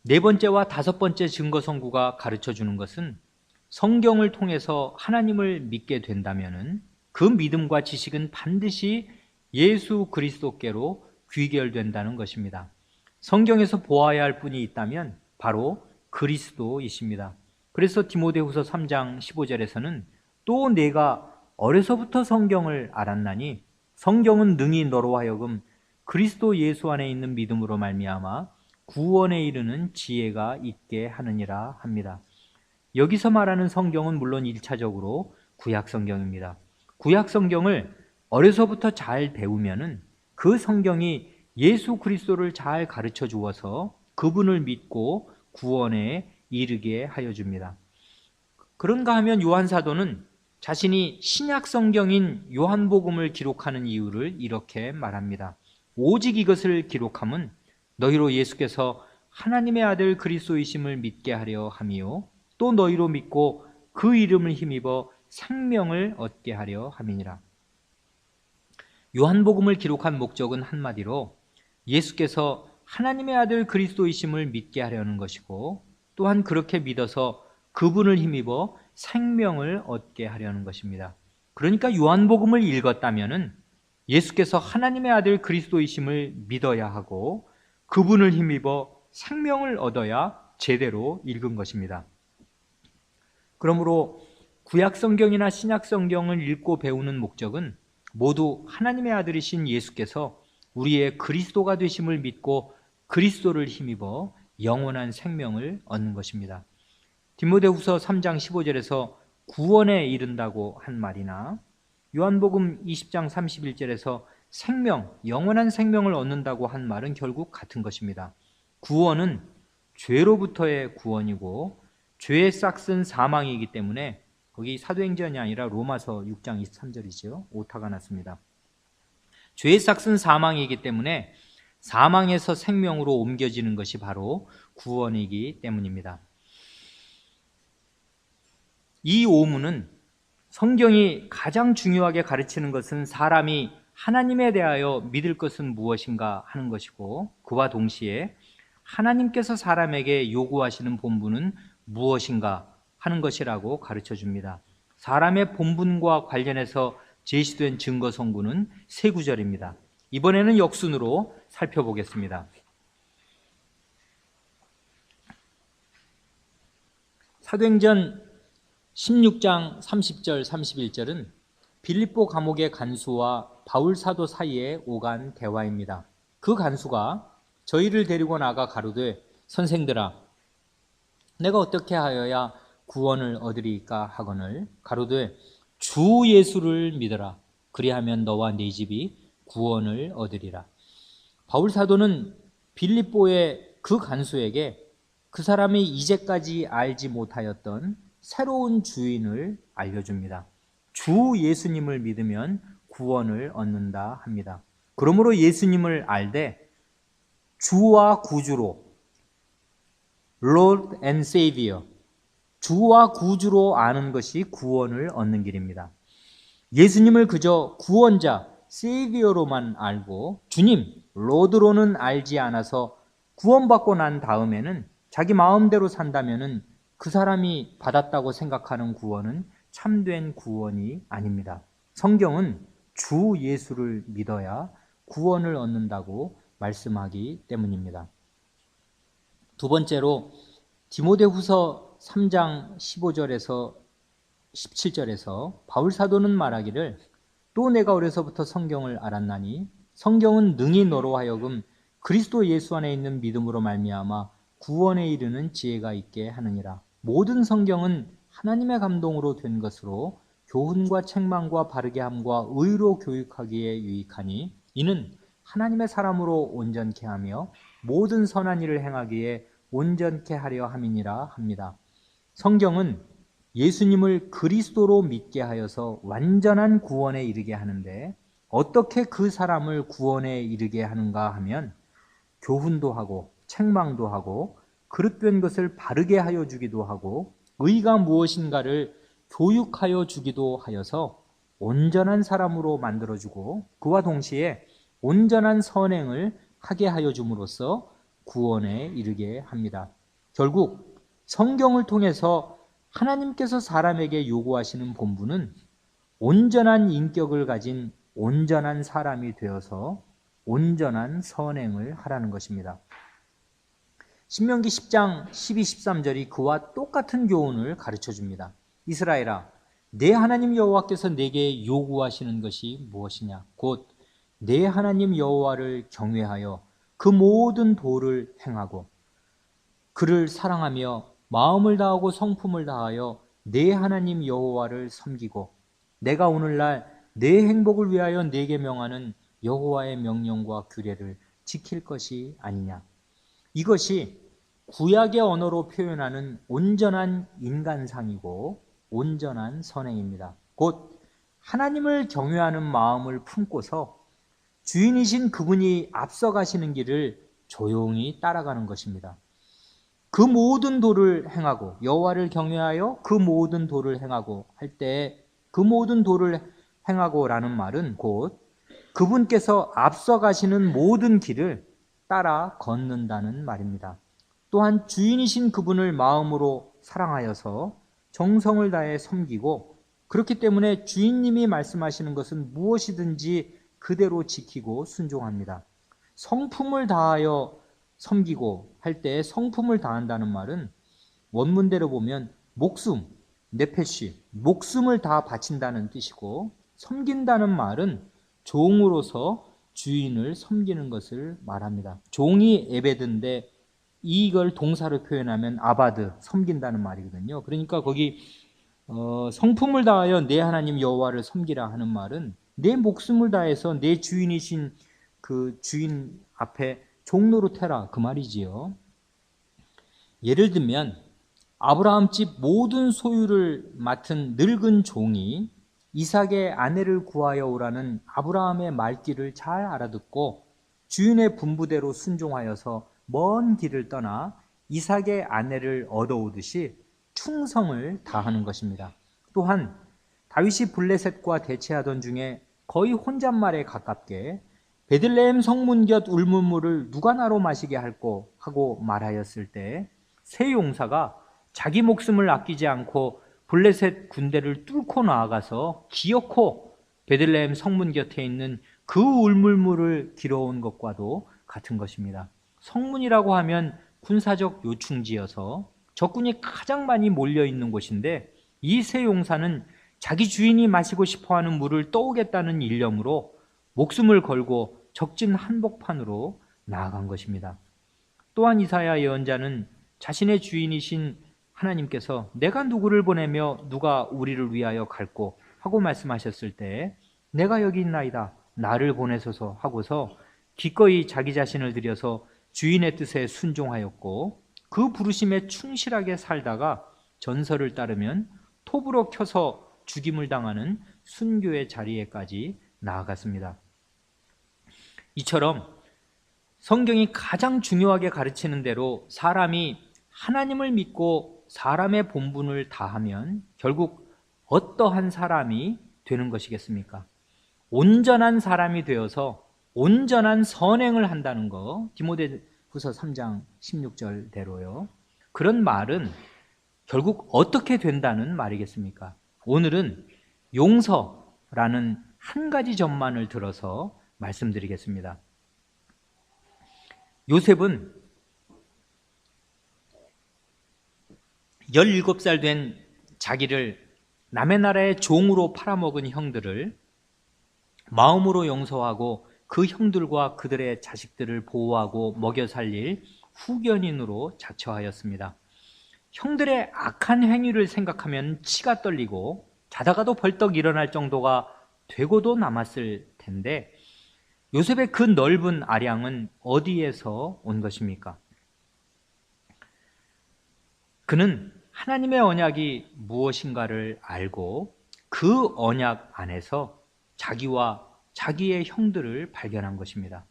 네 번째와 다섯 번째 증거 선구가 가르쳐 주는 것은 성경을 통해서 하나님을 믿게 된다면은 그 믿음과 지식은 반드시 예수 그리스도께로 귀결된다는 것입니다. 성경에서 보아야 할 분이 있다면 바로 그리스도이십니다. 그래서 디모데후서 3장 15절에서는 또 내가 어려서부터 성경을 알았나니 성경은 능히 너로 하여금 그리스도 예수 안에 있는 믿음으로 말미암아 구원에 이르는 지혜가 있게 하느니라 합니다. 여기서 말하는 성경은 물론 1차적으로 구약 성경입니다. 구약 성경을 어려서부터 잘 배우면은 그 성경이 예수 그리스도를 잘 가르쳐 주어서 그분을 믿고 구원에 이르게 하여 줍니다. 그런가 하면 요한 사도는 자신이 신약 성경인 요한복음을 기록하는 이유를 이렇게 말합니다. 오직 이것을 기록함은 너희로 예수께서 하나님의 아들 그리스도이심을 믿게 하려 함이요 또 너희로 믿고 그 이름을 힘입어 생명을 얻게 하려 함이니라. 요한복음을 기록한 목적은 한마디로 예수께서 하나님의 아들 그리스도이심을 믿게 하려는 것이고, 또한 그렇게 믿어서 그분을 힘입어 생명을 얻게 하려는 것입니다. 그러니까 요한복음을 읽었다면은 예수께서 하나님의 아들 그리스도이심을 믿어야 하고 그분을 힘입어 생명을 얻어야 제대로 읽은 것입니다. 그러므로 구약 성경이나 신약 성경을 읽고 배우는 목적은 모두 하나님의 아들이신 예수께서 우리의 그리스도가 되심을 믿고 그리스도를 힘입어 영원한 생명을 얻는 것입니다. 디모데후서 3장 15절에서 구원에 이른다고 한 말이나 요한복음 20장 31절에서 생명, 영원한 생명을 얻는다고 한 말은 결국 같은 것입니다. 구원은 죄로부터의 구원이고 죄의 싹은 사망이기 때문에, 거기 사도행전이 아니라 로마서 6장 23절이죠. 오타가 났습니다. 죄의 싹은 사망이기 때문에 사망에서 생명으로 옮겨지는 것이 바로 구원이기 때문입니다. 이 오문은 성경이 가장 중요하게 가르치는 것은 사람이 하나님에 대하여 믿을 것은 무엇인가 하는 것이고, 그와 동시에 하나님께서 사람에게 요구하시는 본분은 무엇인가 하는 것이라고 가르쳐 줍니다. 사람의 본분과 관련해서 제시된 증거 선구는 세 구절입니다. 이번에는 역순으로 살펴보겠습니다. 사도행전 16장 30절 31절은 빌립보 감옥의 간수와 바울 사도 사이에 오간 대화입니다. 그 간수가 저희를 데리고 나가 가로되 선생들아 내가 어떻게 하여야 구원을 얻으리까 하거늘 가로되 주 예수를 믿어라 그리하면 너와 네 집이 구원을 얻으리라. 바울 사도는 빌립보의 그 간수에게 그 사람이 이제까지 알지 못하였던 새로운 주인을 알려줍니다. 주 예수님을 믿으면 구원을 얻는다 합니다. 그러므로 예수님을 알되 주와 구주로, Lord and Savior, 주와 구주로 아는 것이 구원을 얻는 길입니다. 예수님을 그저 구원자, Savior로만 알고 주님, Lord로는 알지 않아서 구원받고 난 다음에는 자기 마음대로 산다면은 그 사람이 받았다고 생각하는 구원은 참된 구원이 아닙니다. 성경은 주 예수를 믿어야 구원을 얻는다고 말씀하기 때문입니다. 두 번째로 디모데후서 3장 15절에서 17절에서 바울 사도는 말하기를 또 내가 어려서부터 성경을 알았나니 성경은 능히 너로 하여금 그리스도 예수 안에 있는 믿음으로 말미암아 구원에 이르는 지혜가 있게 하느니라. 모든 성경은 하나님의 감동으로 된 것으로 교훈과 책망과 바르게 함과 의로 교육하기에 유익하니 이는 하나님의 사람으로 온전케 하며 모든 선한 일을 행하기에 온전케 하려 함이니라 합니다. 성경은 예수님을 그리스도로 믿게 하여서 완전한 구원에 이르게 하는데 어떻게 그 사람을 구원에 이르게 하는가 하면 교훈도 하고 책망도 하고 그릇된 것을 바르게 하여 주기도 하고 의가 무엇인가를 교육하여 주기도 하여서 온전한 사람으로 만들어주고 그와 동시에 온전한 선행을 하게 하여 줌으로써 구원에 이르게 합니다. 결국 성경을 통해서 하나님께서 사람에게 요구하시는 본분은 온전한 인격을 가진 온전한 사람이 되어서 온전한 선행을 하라는 것입니다. 신명기 10장 12, 13절이 그와 똑같은 교훈을 가르쳐 줍니다. 이스라엘아, 내 하나님 여호와께서 내게 요구하시는 것이 무엇이냐? 곧 내 하나님 여호와를 경외하여 그 모든 도를 행하고 그를 사랑하며 마음을 다하고 성품을 다하여 내 하나님 여호와를 섬기고 내가 오늘날 내 행복을 위하여 내게 명하는 여호와의 명령과 규례를 지킬 것이 아니냐. 이것이 구약의 언어로 표현하는 온전한 인간상이고 온전한 선행입니다. 곧 하나님을 경외하는 마음을 품고서 주인이신 그분이 앞서가시는 길을 조용히 따라가는 것입니다. 그 모든 도를 행하고 여호와를 경외하여 그 모든 도를 행하고 할 때 그 모든 도를 행하고라는 말은 곧 그분께서 앞서가시는 모든 길을 따라 걷는다는 말입니다. 또한 주인이신 그분을 마음으로 사랑하여서 정성을 다해 섬기고 그렇기 때문에 주인님이 말씀하시는 것은 무엇이든지 그대로 지키고 순종합니다. 성품을 다하여 섬기고 할 때 성품을 다한다는 말은 원문대로 보면 목숨, 네페시, 목숨을 다 바친다는 뜻이고 섬긴다는 말은 종으로서 주인을 섬기는 것을 말합니다. 종이 에베드인데 이걸 동사로 표현하면 아바드, 섬긴다는 말이거든요. 그러니까 거기 성품을 다하여 내 하나님 여호와를 섬기라 하는 말은 내 목숨을 다해서 내 주인이신 그 주인 앞에 종노릇해라 그 말이지요. 예를 들면 아브라함 집 모든 소유를 맡은 늙은 종이 이삭의 아내를 구하여 오라는 아브라함의 말귀를 잘 알아듣고 주인의 분부대로 순종하여서 먼 길을 떠나 이삭의 아내를 얻어오듯이 충성을 다하는 것입니다. 또한 다윗이 블레셋과 대치하던 중에 거의 혼잣말에 가깝게 베들레헴 성문 곁 울문물을 누가 나로 마시게 할꼬 하고 말하였을 때 세 용사가 자기 목숨을 아끼지 않고 블레셋 군대를 뚫고 나아가서 기어코 베들레헴 성문 곁에 있는 그 울물물을 길어온 것과도 같은 것입니다. 성문이라고 하면 군사적 요충지여서 적군이 가장 많이 몰려있는 곳인데 이 세 용사는 자기 주인이 마시고 싶어하는 물을 떠오겠다는 일념으로 목숨을 걸고 적진 한복판으로 나아간 것입니다. 또한 이사야 예언자는 자신의 주인이신 하나님께서 내가 누구를 보내며 누가 우리를 위하여 갈꼬 하고 말씀하셨을 때 내가 여기 있나이다 나를 보내소서 하고서 기꺼이 자기 자신을 들여서 주인의 뜻에 순종하였고 그 부르심에 충실하게 살다가 전설을 따르면 톱으로 켜서 죽임을 당하는 순교의 자리에까지 나아갔습니다. 이처럼 성경이 가장 중요하게 가르치는 대로 사람이 하나님을 믿고 사람의 본분을 다하면 결국 어떠한 사람이 되는 것이겠습니까? 온전한 사람이 되어서 온전한 선행을 한다는 거, 디모데후서 3장 16절대로요. 그런 말은 결국 어떻게 된다는 말이겠습니까? 오늘은 용서라는 한 가지 점만을 들어서 말씀드리겠습니다. 요셉은 17살 된 자기를 남의 나라의 종으로 팔아먹은 형들을 마음으로 용서하고 그 형들과 그들의 자식들을 보호하고 먹여 살릴 후견인으로 자처하였습니다. 형들의 악한 행위를 생각하면 치가 떨리고 자다가도 벌떡 일어날 정도가 되고도 남았을 텐데 요셉의 그 넓은 아량은 어디에서 온 것입니까? 그는 하나님의 언약이 무엇인가를 알고 그 언약 안에서 자기와 자기의 형들을 발견한 것입니다.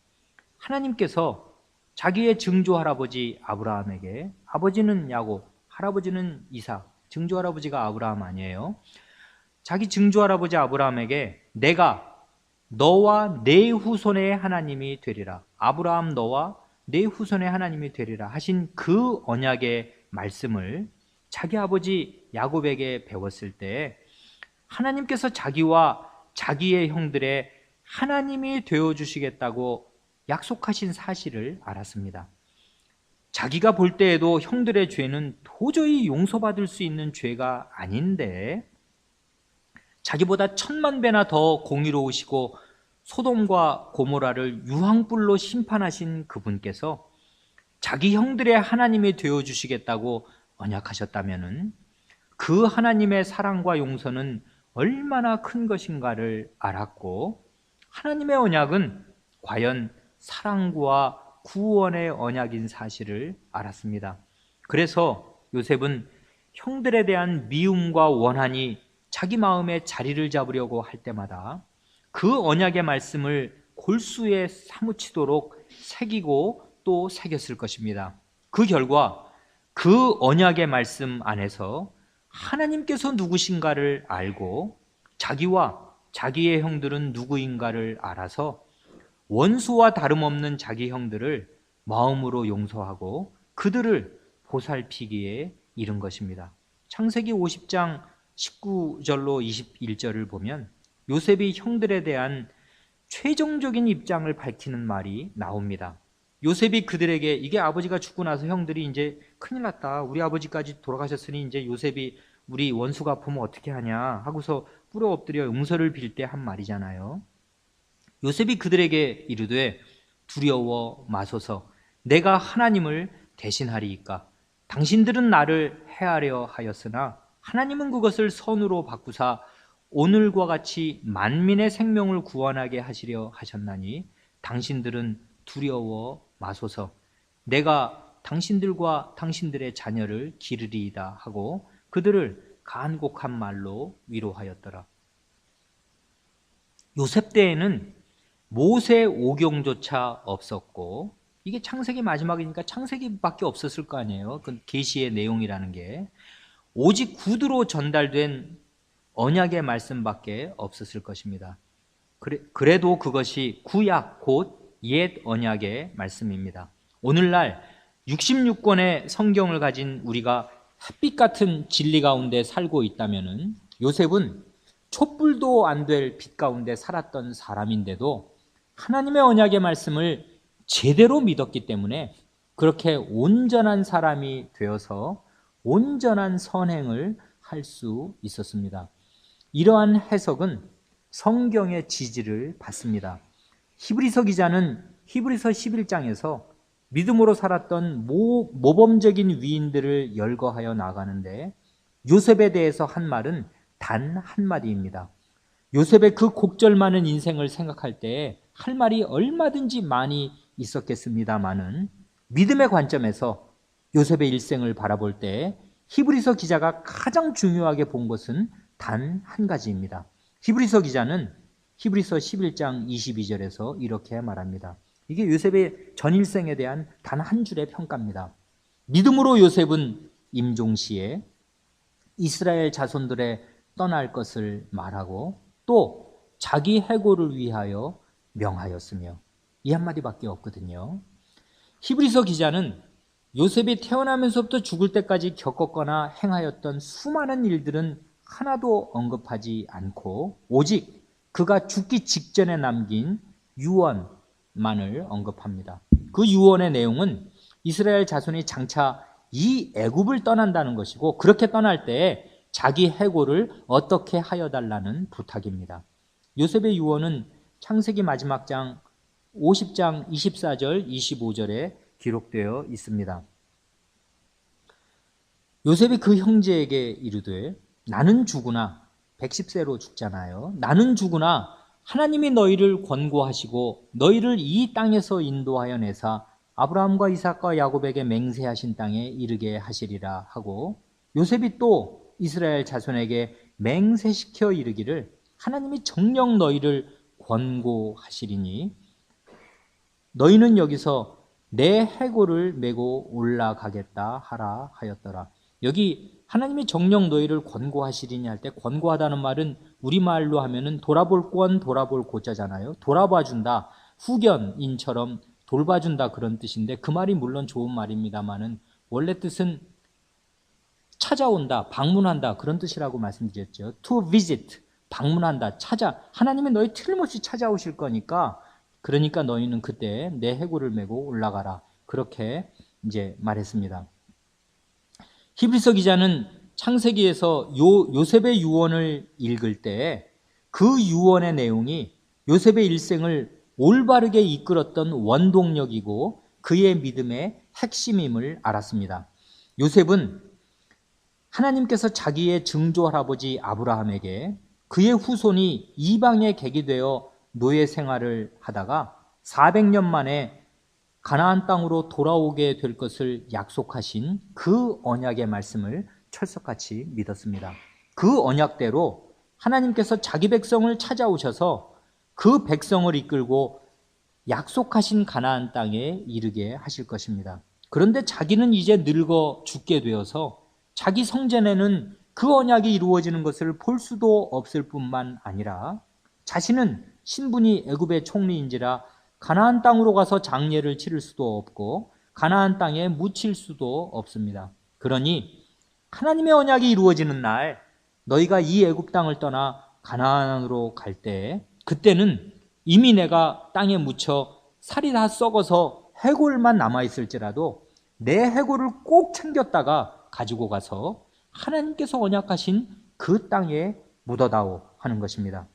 하나님께서 자기의 증조 할아버지 아브라함에게, 아버지는 야곱, 할아버지는 이삭, 증조 할아버지가 아브라함 아니에요. 자기 증조 할아버지 아브라함에게 내가 너와 내 후손의 하나님이 되리라, 아브라함 너와 내 후손의 하나님이 되리라 하신 그 언약의 말씀을 자기 아버지 야곱에게 배웠을 때 하나님께서 자기와 자기의 형들의 하나님이 되어주시겠다고 약속하신 사실을 알았습니다. 자기가 볼 때에도 형들의 죄는 도저히 용서받을 수 있는 죄가 아닌데 자기보다 1000만 배나 더 공의로우시고 소돔과 고모라를 유황불로 심판하신 그분께서 자기 형들의 하나님이 되어주시겠다고 언약하셨다면 그 하나님의 사랑과 용서는 얼마나 큰 것인가를 알았고 하나님의 언약은 과연 사랑과 구원의 언약인 사실을 알았습니다. 그래서 요셉은 형들에 대한 미움과 원한이 자기 마음에 자리를 잡으려고 할 때마다 그 언약의 말씀을 골수에 사무치도록 새기고 또 새겼을 것입니다. 그 결과 그 언약의 말씀 안에서 하나님께서 누구신가를 알고 자기와 자기의 형들은 누구인가를 알아서 원수와 다름없는 자기 형들을 마음으로 용서하고 그들을 보살피기에 이른 것입니다. 창세기 50장 19절로 21절을 보면 요셉이 형들에 대한 최종적인 입장을 밝히는 말이 나옵니다. 요셉이 그들에게 이게 아버지가 죽고 나서 형들이 이제 큰일 났다, 우리 아버지까지 돌아가셨으니 이제 요셉이 우리 원수가 아프면 어떻게 하냐 하고서 꿇어 엎드려 용서를 빌 때 한 말이잖아요. 요셉이 그들에게 이르되 두려워 마소서, 내가 하나님을 대신하리이까. 당신들은 나를 해하려 하였으나 하나님은 그것을 선으로 바꾸사 오늘과 같이 만민의 생명을 구원하게 하시려 하셨나니 당신들은 두려워 마소서, 내가 당신들과 당신들의 자녀를 기르리이다 하고 그들을 간곡한 말로 위로하였더라. 요셉 때에는 모세 오경조차 없었고 이게 창세기 마지막이니까 창세기밖에 없었을 거 아니에요. 그 계시의 내용이라는 게 오직 구두로 전달된 언약의 말씀밖에 없었을 것입니다. 그래도 그것이 구약 곧 옛 언약의 말씀입니다. 오늘날 66권의 성경을 가진 우리가 햇빛 같은 진리 가운데 살고 있다면 요셉은 촛불도 안 될 빛 가운데 살았던 사람인데도 하나님의 언약의 말씀을 제대로 믿었기 때문에 그렇게 온전한 사람이 되어서 온전한 선행을 할 수 있었습니다. 이러한 해석은 성경의 지지를 받습니다. 히브리서 기자는 히브리서 11장에서 믿음으로 살았던 모범적인 위인들을 열거하여 나가는데 요셉에 대해서 한 말은 단 한마디입니다. 요셉의 그 곡절 많은 인생을 생각할 때 할 말이 얼마든지 많이 있었겠습니다마는 믿음의 관점에서 요셉의 일생을 바라볼 때 히브리서 기자가 가장 중요하게 본 것은 단 한 가지입니다. 히브리서 기자는 히브리서 11장 22절에서 이렇게 말합니다. 이게 요셉의 전일생에 대한 단 한 줄의 평가입니다. 믿음으로 요셉은 임종시에 이스라엘 자손들의 떠날 것을 말하고 또 자기 해고를 위하여 명하였으며, 이 한마디밖에 없거든요. 히브리서 기자는 요셉이 태어나면서부터 죽을 때까지 겪었거나 행하였던 수많은 일들은 하나도 언급하지 않고 오직 그가 죽기 직전에 남긴 유언만을 언급합니다. 그 유언의 내용은 이스라엘 자손이 장차 이 애굽을 떠난다는 것이고, 그렇게 떠날 때에 자기 해고를 어떻게 하여 달라는 부탁입니다. 요셉의 유언은 창세기 마지막 장 50장 24절 25절에 기록되어 있습니다. 요셉이 그 형제에게 이르되 나는 죽으나, 110세로 죽잖아요. 나는 죽으나 하나님이 너희를 권고하시고 너희를 이 땅에서 인도하여 내사 아브라함과 이삭과 야곱에게 맹세하신 땅에 이르게 하시리라 하고, 요셉이 또 이스라엘 자손에게 맹세시켜 이르기를 하나님이 정녕 너희를 권고하시리니 너희는 여기서 내 해고를 메고 올라가겠다 하라 하였더라. 여기 하나님이 정녕 너희를 권고하시리니 할 때, 권고하다는 말은 우리말로 하면은 돌아볼 권 돌아볼 고자잖아요. 돌아봐준다, 후견인처럼 돌봐준다, 그런 뜻인데, 그 말이 물론 좋은 말입니다만은 원래 뜻은 찾아온다, 방문한다, 그런 뜻이라고 말씀드렸죠. To visit, 방문한다, 찾아. 하나님이 너희 틀림없이 찾아오실 거니까, 그러니까 너희는 그때 내 해고를 메고 올라가라, 그렇게 이제 말했습니다. 히브리서 기자는 창세기에서 요셉의 유언을 읽을 때 그 유언의 내용이 요셉의 일생을 올바르게 이끌었던 원동력이고 그의 믿음의 핵심임을 알았습니다. 요셉은 하나님께서 자기의 증조 할아버지 아브라함에게 그의 후손이 이방에 객이 되어 노예 생활을 하다가 400년 만에 가나안 땅으로 돌아오게 될 것을 약속하신 그 언약의 말씀을 철석같이 믿었습니다. 그 언약대로 하나님께서 자기 백성을 찾아오셔서 그 백성을 이끌고 약속하신 가나안 땅에 이르게 하실 것입니다. 그런데 자기는 이제 늙어 죽게 되어서 자기 성전에는 그 언약이 이루어지는 것을 볼 수도 없을 뿐만 아니라 자신은 신분이 애굽의 총리인지라 가나안 땅으로 가서 장례를 치를 수도 없고 가나안 땅에 묻힐 수도 없습니다. 그러니 하나님의 언약이 이루어지는 날 너희가 이 애굽 땅을 떠나 가나안으로 갈 때, 그때는 이미 내가 땅에 묻혀 살이 다 썩어서 해골만 남아있을지라도 내 해골을 꼭 챙겼다가 가지고 가서 하나님께서 언약하신 그 땅에 묻어다오 하는 것입니다.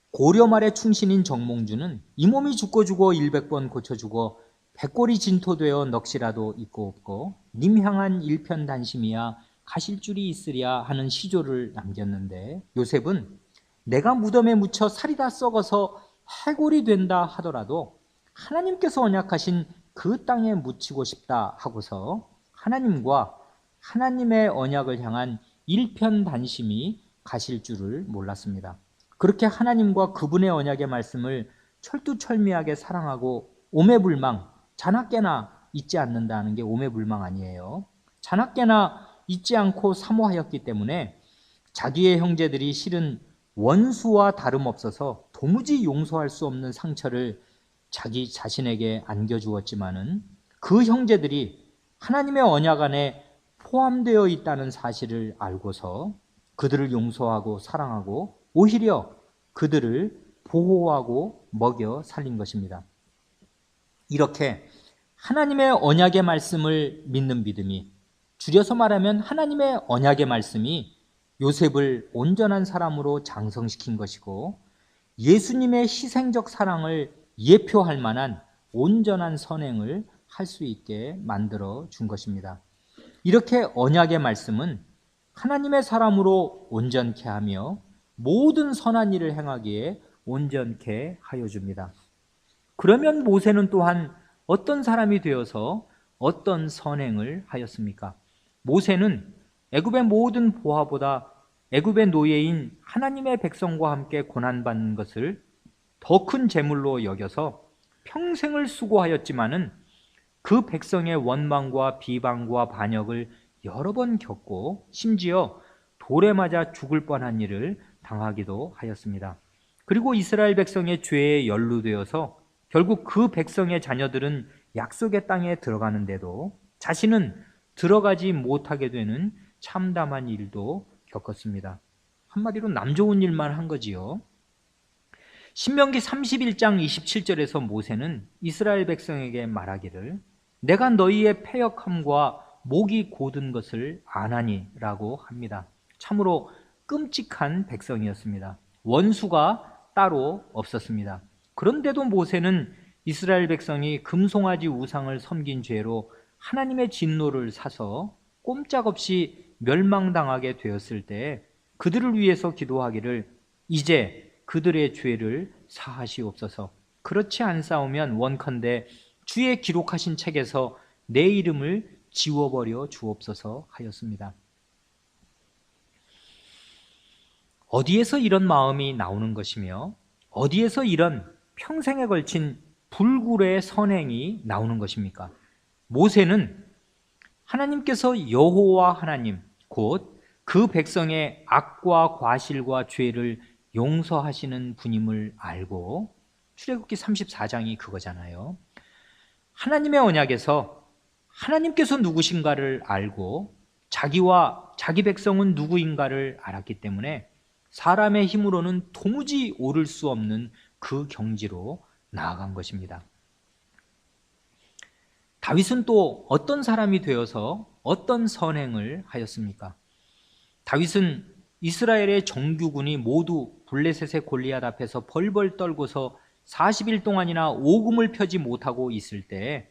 고려 말의 충신인 정몽주는 이 몸이 죽고 죽어 100번 고쳐 죽어 백골이 진토되어 넋이라도 있고 없고 님 향한 일편단심이야 가실 줄이 있으랴 하는 시조를 남겼는데, 요셉은 내가 무덤에 묻혀 살이 다 썩어서 해골이 된다 하더라도 하나님께서 언약하신 그 땅에 묻히고 싶다 하고서 하나님과 하나님의 언약을 향한 일편단심이 가실 줄을 몰랐습니다. 그렇게 하나님과 그분의 언약의 말씀을 철두철미하게 사랑하고 오매불망, 자나깨나 잊지 않는다는 게 오매불망 아니에요. 자나깨나 잊지 않고 사모하였기 때문에 자기의 형제들이 실은 원수와 다름없어서 도무지 용서할 수 없는 상처를 자기 자신에게 안겨주었지만은 그 형제들이 하나님의 언약 안에 포함되어 있다는 사실을 알고서 그들을 용서하고 사랑하고 오히려 그들을 보호하고 먹여 살린 것입니다. 이렇게 하나님의 언약의 말씀을 믿는 믿음이, 줄여서 말하면 하나님의 언약의 말씀이 요셉을 온전한 사람으로 장성시킨 것이고 예수님의 희생적 사랑을 예표할 만한 온전한 선행을 할 수 있게 만들어 준 것입니다. 이렇게 언약의 말씀은 하나님의 사람으로 온전케 하며 모든 선한 일을 행하기에 온전케 하여 줍니다. 그러면 모세는 또한 어떤 사람이 되어서 어떤 선행을 하였습니까? 모세는 애굽의 모든 보화보다 애굽의 노예인 하나님의 백성과 함께 고난받는 것을 더 큰 재물로 여겨서 평생을 수고하였지만은 그 백성의 원망과 비방과 반역을 여러 번 겪고 심지어 돌에 맞아 죽을 뻔한 일을 당하기도 하였습니다. 그리고 이스라엘 백성의 죄에 연루되어서 결국 그 백성의 자녀들은 약속의 땅에 들어가는데도 자신은 들어가지 못하게 되는 참담한 일도 겪었습니다. 한마디로 남 좋은 일만 한 거지요. 신명기 31장 27절에서 모세는 이스라엘 백성에게 말하기를 내가 너희의 패역함과 목이 곧은 것을 아나니 라고 합니다. 참으로 끔찍한 백성이었습니다. 원수가 따로 없었습니다. 그런데도 모세는 이스라엘 백성이 금송아지 우상을 섬긴 죄로 하나님의 진노를 사서 꼼짝없이 멸망당하게 되었을 때 그들을 위해서 기도하기를 이제 그들의 죄를 사하시옵소서. 그렇지 않사오면 원컨대 주의 기록하신 책에서 내 이름을 지워버려 주옵소서 하였습니다. 어디에서 이런 마음이 나오는 것이며 어디에서 이런 평생에 걸친 불굴의 선행이 나오는 것입니까? 모세는 하나님께서 여호와 하나님 곧 그 백성의 악과 과실과 죄를 용서하시는 분임을 알고, 출애굽기 34장이 그거잖아요. 하나님의 언약에서 하나님께서 누구신가를 알고 자기와 자기 백성은 누구인가를 알았기 때문에 사람의 힘으로는 도무지 오를 수 없는 그 경지로 나아간 것입니다. 다윗은 또 어떤 사람이 되어서 어떤 선행을 하였습니까? 다윗은 이스라엘의 정규군이 모두 블레셋의 골리앗 앞에서 벌벌 떨고서 40일 동안이나 오금을 펴지 못하고 있을 때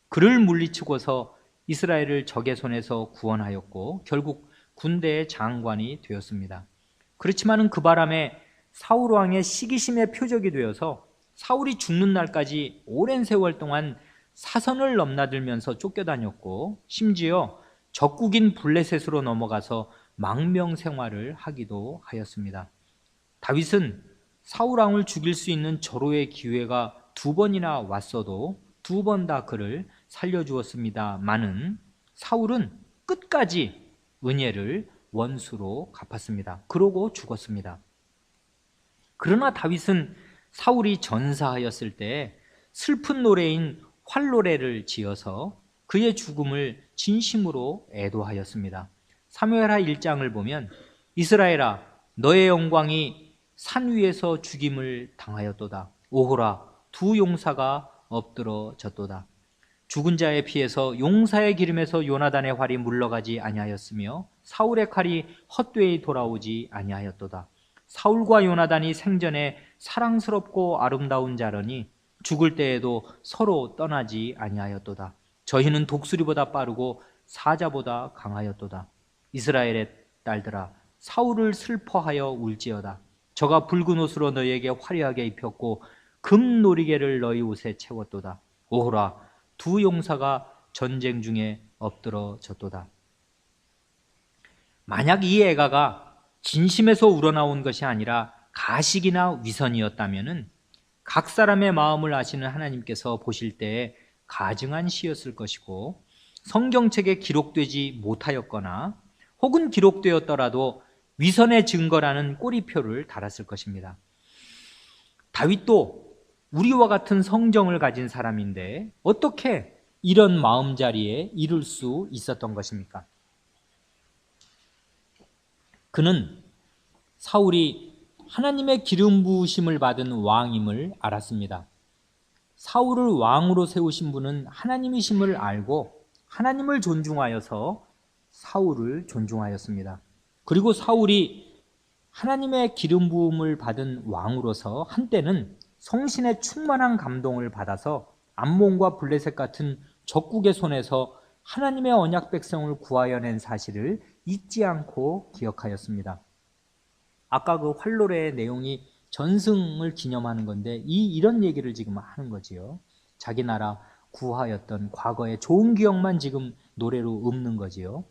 그를 물리치고서 이스라엘을 적의 손에서 구원하였고 결국 군대의 장관이 되었습니다. 그렇지만은 그 바람에 사울 왕의 시기심의 표적이 되어서 사울이 죽는 날까지 오랜 세월 동안 사선을 넘나들면서 쫓겨다녔고 심지어 적국인 블레셋으로 넘어가서 망명 생활을 하기도 하였습니다. 다윗은 사울 왕을 죽일 수 있는 절호의 기회가 2번이나 왔어도 2번 다 그를 살려주었습니다마는 사울은 끝까지 은혜를 원수로 갚았습니다. 그러고 죽었습니다. 그러나 다윗은 사울이 전사하였을 때 슬픈 노래인 활노래를 지어서 그의 죽음을 진심으로 애도하였습니다. 사무엘하 1장을 보면 이스라엘아 너의 영광이 산 위에서 죽임을 당하였도다. 오호라 두 용사가 엎드러졌도다. 죽은 자의 피에서 용사의 기름에서 요나단의 활이 물러가지 아니하였으며 사울의 칼이 헛되이 돌아오지 아니하였도다. 사울과 요나단이 생전에 사랑스럽고 아름다운 자러니 죽을 때에도 서로 떠나지 아니하였도다. 저희는 독수리보다 빠르고 사자보다 강하였도다. 이스라엘의 딸들아 사울을 슬퍼하여 울지어다. 저가 붉은 옷으로 너희에게 화려하게 입혔고 금 놀이개를 너희 옷에 채웠도다. 오호라 두 용사가 전쟁 중에 엎드러졌도다. 만약 이 애가가 진심에서 우러나온 것이 아니라 가식이나 위선이었다면 각 사람의 마음을 아시는 하나님께서 보실 때에 가증한 시였을 것이고 성경책에 기록되지 못하였거나 혹은 기록되었더라도 위선의 증거라는 꼬리표를 달았을 것입니다. 다윗도 우리와 같은 성정을 가진 사람인데 어떻게 이런 마음자리에 이룰 수 있었던 것입니까? 그는 사울이 하나님의 기름 부으심을 받은 왕임을 알았습니다. 사울을 왕으로 세우신 분은 하나님이심을 알고 하나님을 존중하여서 사울을 존중하였습니다. 그리고 사울이 하나님의 기름 부음을 받은 왕으로서 한때는 성신의 충만한 감동을 받아서 암몬과 블레셋 같은 적국의 손에서 하나님의 언약 백성을 구하여낸 사실을 잊지 않고 기억하였습니다. 아까 그 활노래의 내용이 전승을 기념하는 건데 이런 얘기를 지금 하는 거지요. 자기 나라 구하였던 과거의 좋은 기억만 지금 노래로 읊는 거지요.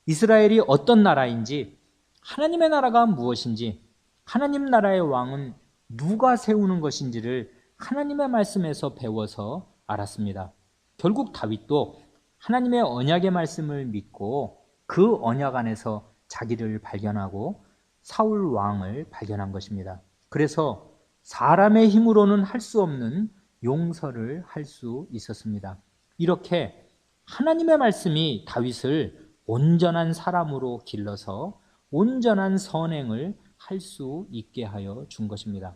이스라엘이 어떤 나라인지, 하나님의 나라가 무엇인지, 하나님 나라의 왕은 누가 세우는 것인지를 하나님의 말씀에서 배워서 알았습니다. 결국 다윗도 하나님의 언약의 말씀을 믿고 그 언약 안에서 자기를 발견하고 사울 왕을 발견한 것입니다. 그래서 사람의 힘으로는 할 수 없는 용서를 할 수 있었습니다. 이렇게 하나님의 말씀이 다윗을 온전한 사람으로 길러서 온전한 선행을 할 수 있게 하여 준 것입니다.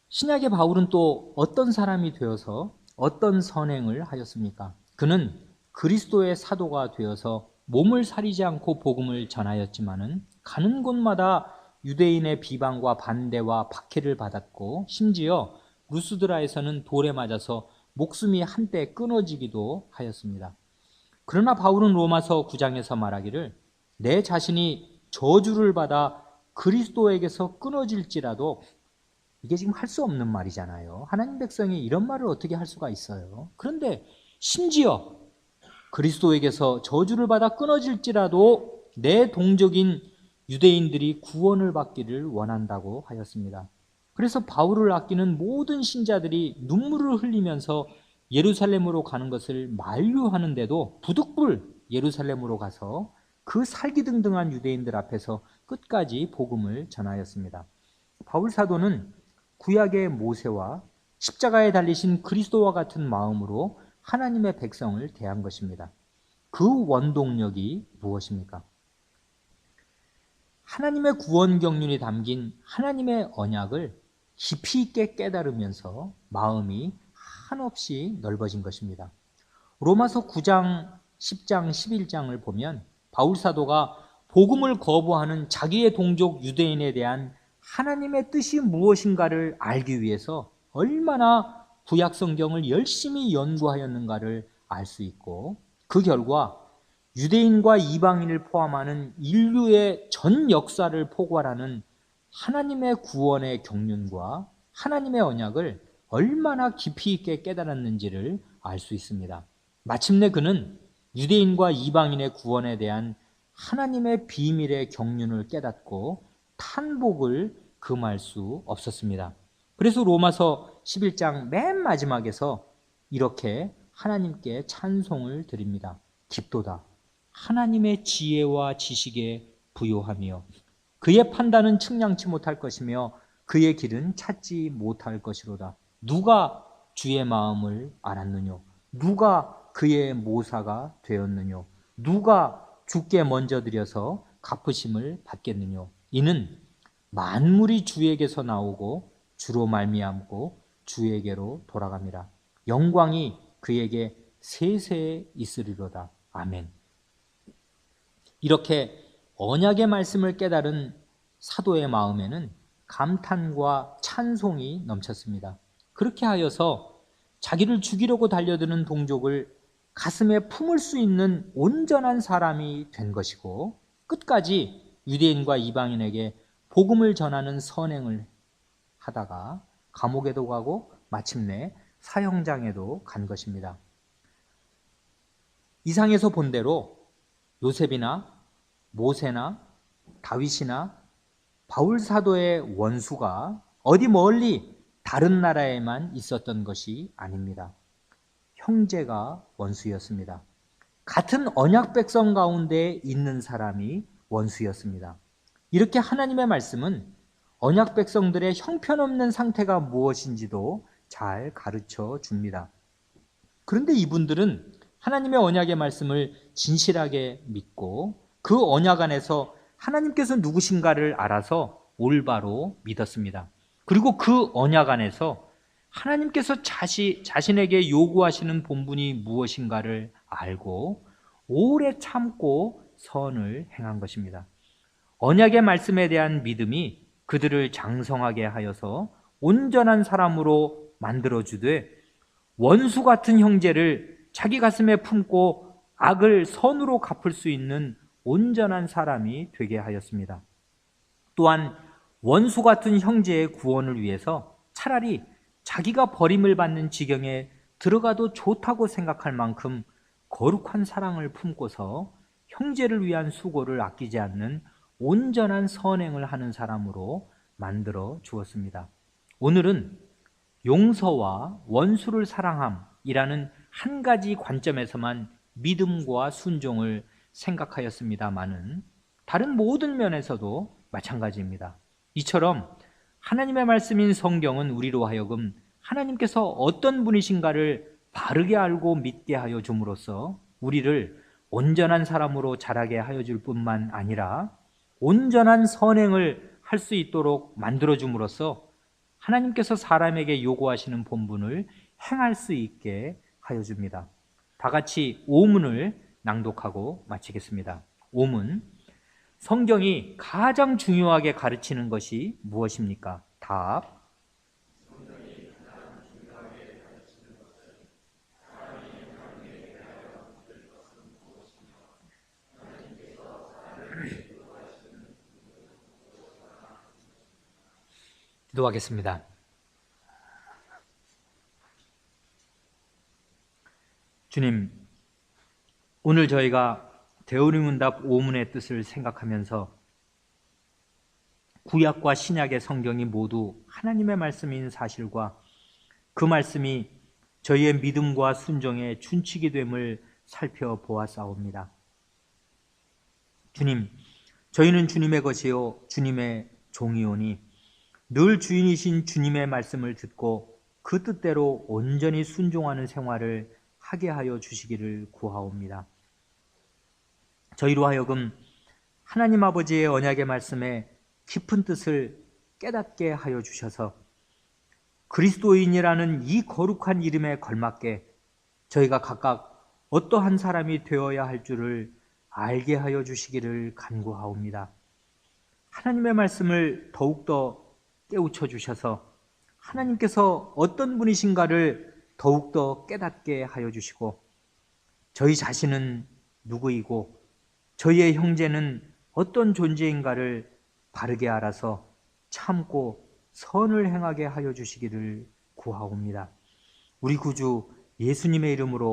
신약의 바울은 또 어떤 사람이 되어서 어떤 선행을 하였습니까? 그는 그리스도의 사도가 되어서 몸을 사리지 않고 복음을 전하였지만은 가는 곳마다 유대인의 비방과 반대와 박해를 받았고 심지어 루스드라에서는 돌에 맞아서 목숨이 한때 끊어지기도 하였습니다. 그러나 바울은 로마서 9장에서 말하기를 내 자신이 저주를 받아 그리스도에게서 끊어질지라도, 이게 지금 할 수 없는 말이잖아요. 하나님 백성이 이런 말을 어떻게 할 수가 있어요? 그런데 심지어 그리스도에게서 저주를 받아 끊어질지라도 내 동족인 유대인들이 구원을 받기를 원한다고 하였습니다. 그래서 바울을 아끼는 모든 신자들이 눈물을 흘리면서 예루살렘으로 가는 것을 만류하는데도 부득불 예루살렘으로 가서 그 살기등등한 유대인들 앞에서 끝까지 복음을 전하였습니다. 바울 사도는 구약의 모세와 십자가에 달리신 그리스도와 같은 마음으로 하나님의 백성을 대한 것입니다. 그 원동력이 무엇입니까? 하나님의 구원 경륜이 담긴 하나님의 언약을 깊이 있게 깨달으면서 마음이 한없이 넓어진 것입니다. 로마서 9장, 10장, 11장을 보면 바울 사도가 복음을 거부하는 자기의 동족 유대인에 대한 하나님의 뜻이 무엇인가를 알기 위해서 얼마나 구약 성경을 열심히 연구하였는가를 알 수 있고, 그 결과 유대인과 이방인을 포함하는 인류의 전 역사를 포괄하는 하나님의 구원의 경륜과 하나님의 언약을 얼마나 깊이 있게 깨달았는지를 알 수 있습니다. 마침내 그는 유대인과 이방인의 구원에 대한 하나님의 비밀의 경륜을 깨닫고 탄복을 금할 수 없었습니다. 그래서 로마서 11장 맨 마지막에서 이렇게 하나님께 찬송을 드립니다. 깊도다. 하나님의 지혜와 지식에 부요하며 그의 판단은 측량치 못할 것이며 그의 길은 찾지 못할 것이로다. 누가 주의 마음을 알았느뇨? 누가 그의 모사가 되었느뇨? 누가 주께 먼저 드려서 갚으심을 받겠느뇨? 이는 만물이 주에게서 나오고 주로 말미암고 주에게로 돌아갑니다. 영광이 그에게 세세에 있으리로다. 아멘. 이렇게 언약의 말씀을 깨달은 사도의 마음에는 감탄과 찬송이 넘쳤습니다. 그렇게 하여서 자기를 죽이려고 달려드는 동족을 가슴에 품을 수 있는 온전한 사람이 된 것이고, 끝까지 유대인과 이방인에게 복음을 전하는 선행을 하다가 감옥에도 가고 마침내 사형장에도 간 것입니다. 이상에서 본 대로 요셉이나 모세나 다윗이나 바울 사도의 원수가 어디 멀리 다른 나라에만 있었던 것이 아닙니다. 형제가 원수였습니다. 같은 언약 백성 가운데 있는 사람이 원수였습니다. 이렇게 하나님의 말씀은 언약 백성들의 형편없는 상태가 무엇인지도 잘 가르쳐 줍니다. 그런데 이분들은 하나님의 언약의 말씀을 진실하게 믿고 그 언약 안에서 하나님께서 누구신가를 알아서 올바로 믿었습니다. 그리고 그 언약 안에서 하나님께서 자신에게 요구하시는 본분이 무엇인가를 알고 오래 참고 선을 행한 것입니다. 언약의 말씀에 대한 믿음이 그들을 장성하게 하여서 온전한 사람으로 만들어주되 원수 같은 형제를 자기 가슴에 품고 악을 선으로 갚을 수 있는 온전한 사람이 되게 하였습니다. 또한 원수 같은 형제의 구원을 위해서 차라리 자기가 버림을 받는 지경에 들어가도 좋다고 생각할 만큼 거룩한 사랑을 품고서 형제를 위한 수고를 아끼지 않는 온전한 선행을 하는 사람으로 만들어 주었습니다. 오늘은 용서와 원수를 사랑함이라는 한 가지 관점에서만 믿음과 순종을 생각하였습니다마는 다른 모든 면에서도 마찬가지입니다. 이처럼 하나님의 말씀인 성경은 우리로 하여금 하나님께서 어떤 분이신가를 바르게 알고 믿게 하여 줌으로써 우리를 온전한 사람으로 자라게 하여 줄 뿐만 아니라 온전한 선행을 할 수 있도록 만들어 줌으로써 하나님께서 사람에게 요구하시는 본분을 행할 수 있게 하여 줍니다. 다 같이 오문을 낭독하고 마치겠습니다. 오문. 성경이 가장 중요하게 가르치는 것이 무엇입니까? 답. 기도하겠습니다. 주님, 오늘 저희가 대우리문답 오문의 뜻을 생각하면서 구약과 신약의 성경이 모두 하나님의 말씀인 사실과 그 말씀이 저희의 믿음과 순종의 준칙이 됨을 살펴보았사옵니다. 주님, 저희는 주님의 것이요 주님의 종이오니 늘 주인이신 주님의 말씀을 듣고 그 뜻대로 온전히 순종하는 생활을 하게 하여 주시기를 구하옵니다. 저희로 하여금 하나님 아버지의 언약의 말씀에 깊은 뜻을 깨닫게 하여 주셔서 그리스도인이라는 이 거룩한 이름에 걸맞게 저희가 각각 어떠한 사람이 되어야 할 줄을 알게 하여 주시기를 간구하옵니다. 하나님의 말씀을 더욱더 깨우쳐 주셔서 하나님께서 어떤 분이신가를 더욱더 깨닫게 하여 주시고 저희 자신은 누구이고 저희의 형제는 어떤 존재인가를 바르게 알아서 참고 선을 행하게 하여 주시기를 구하옵니다. 우리 구주 예수님의 이름으로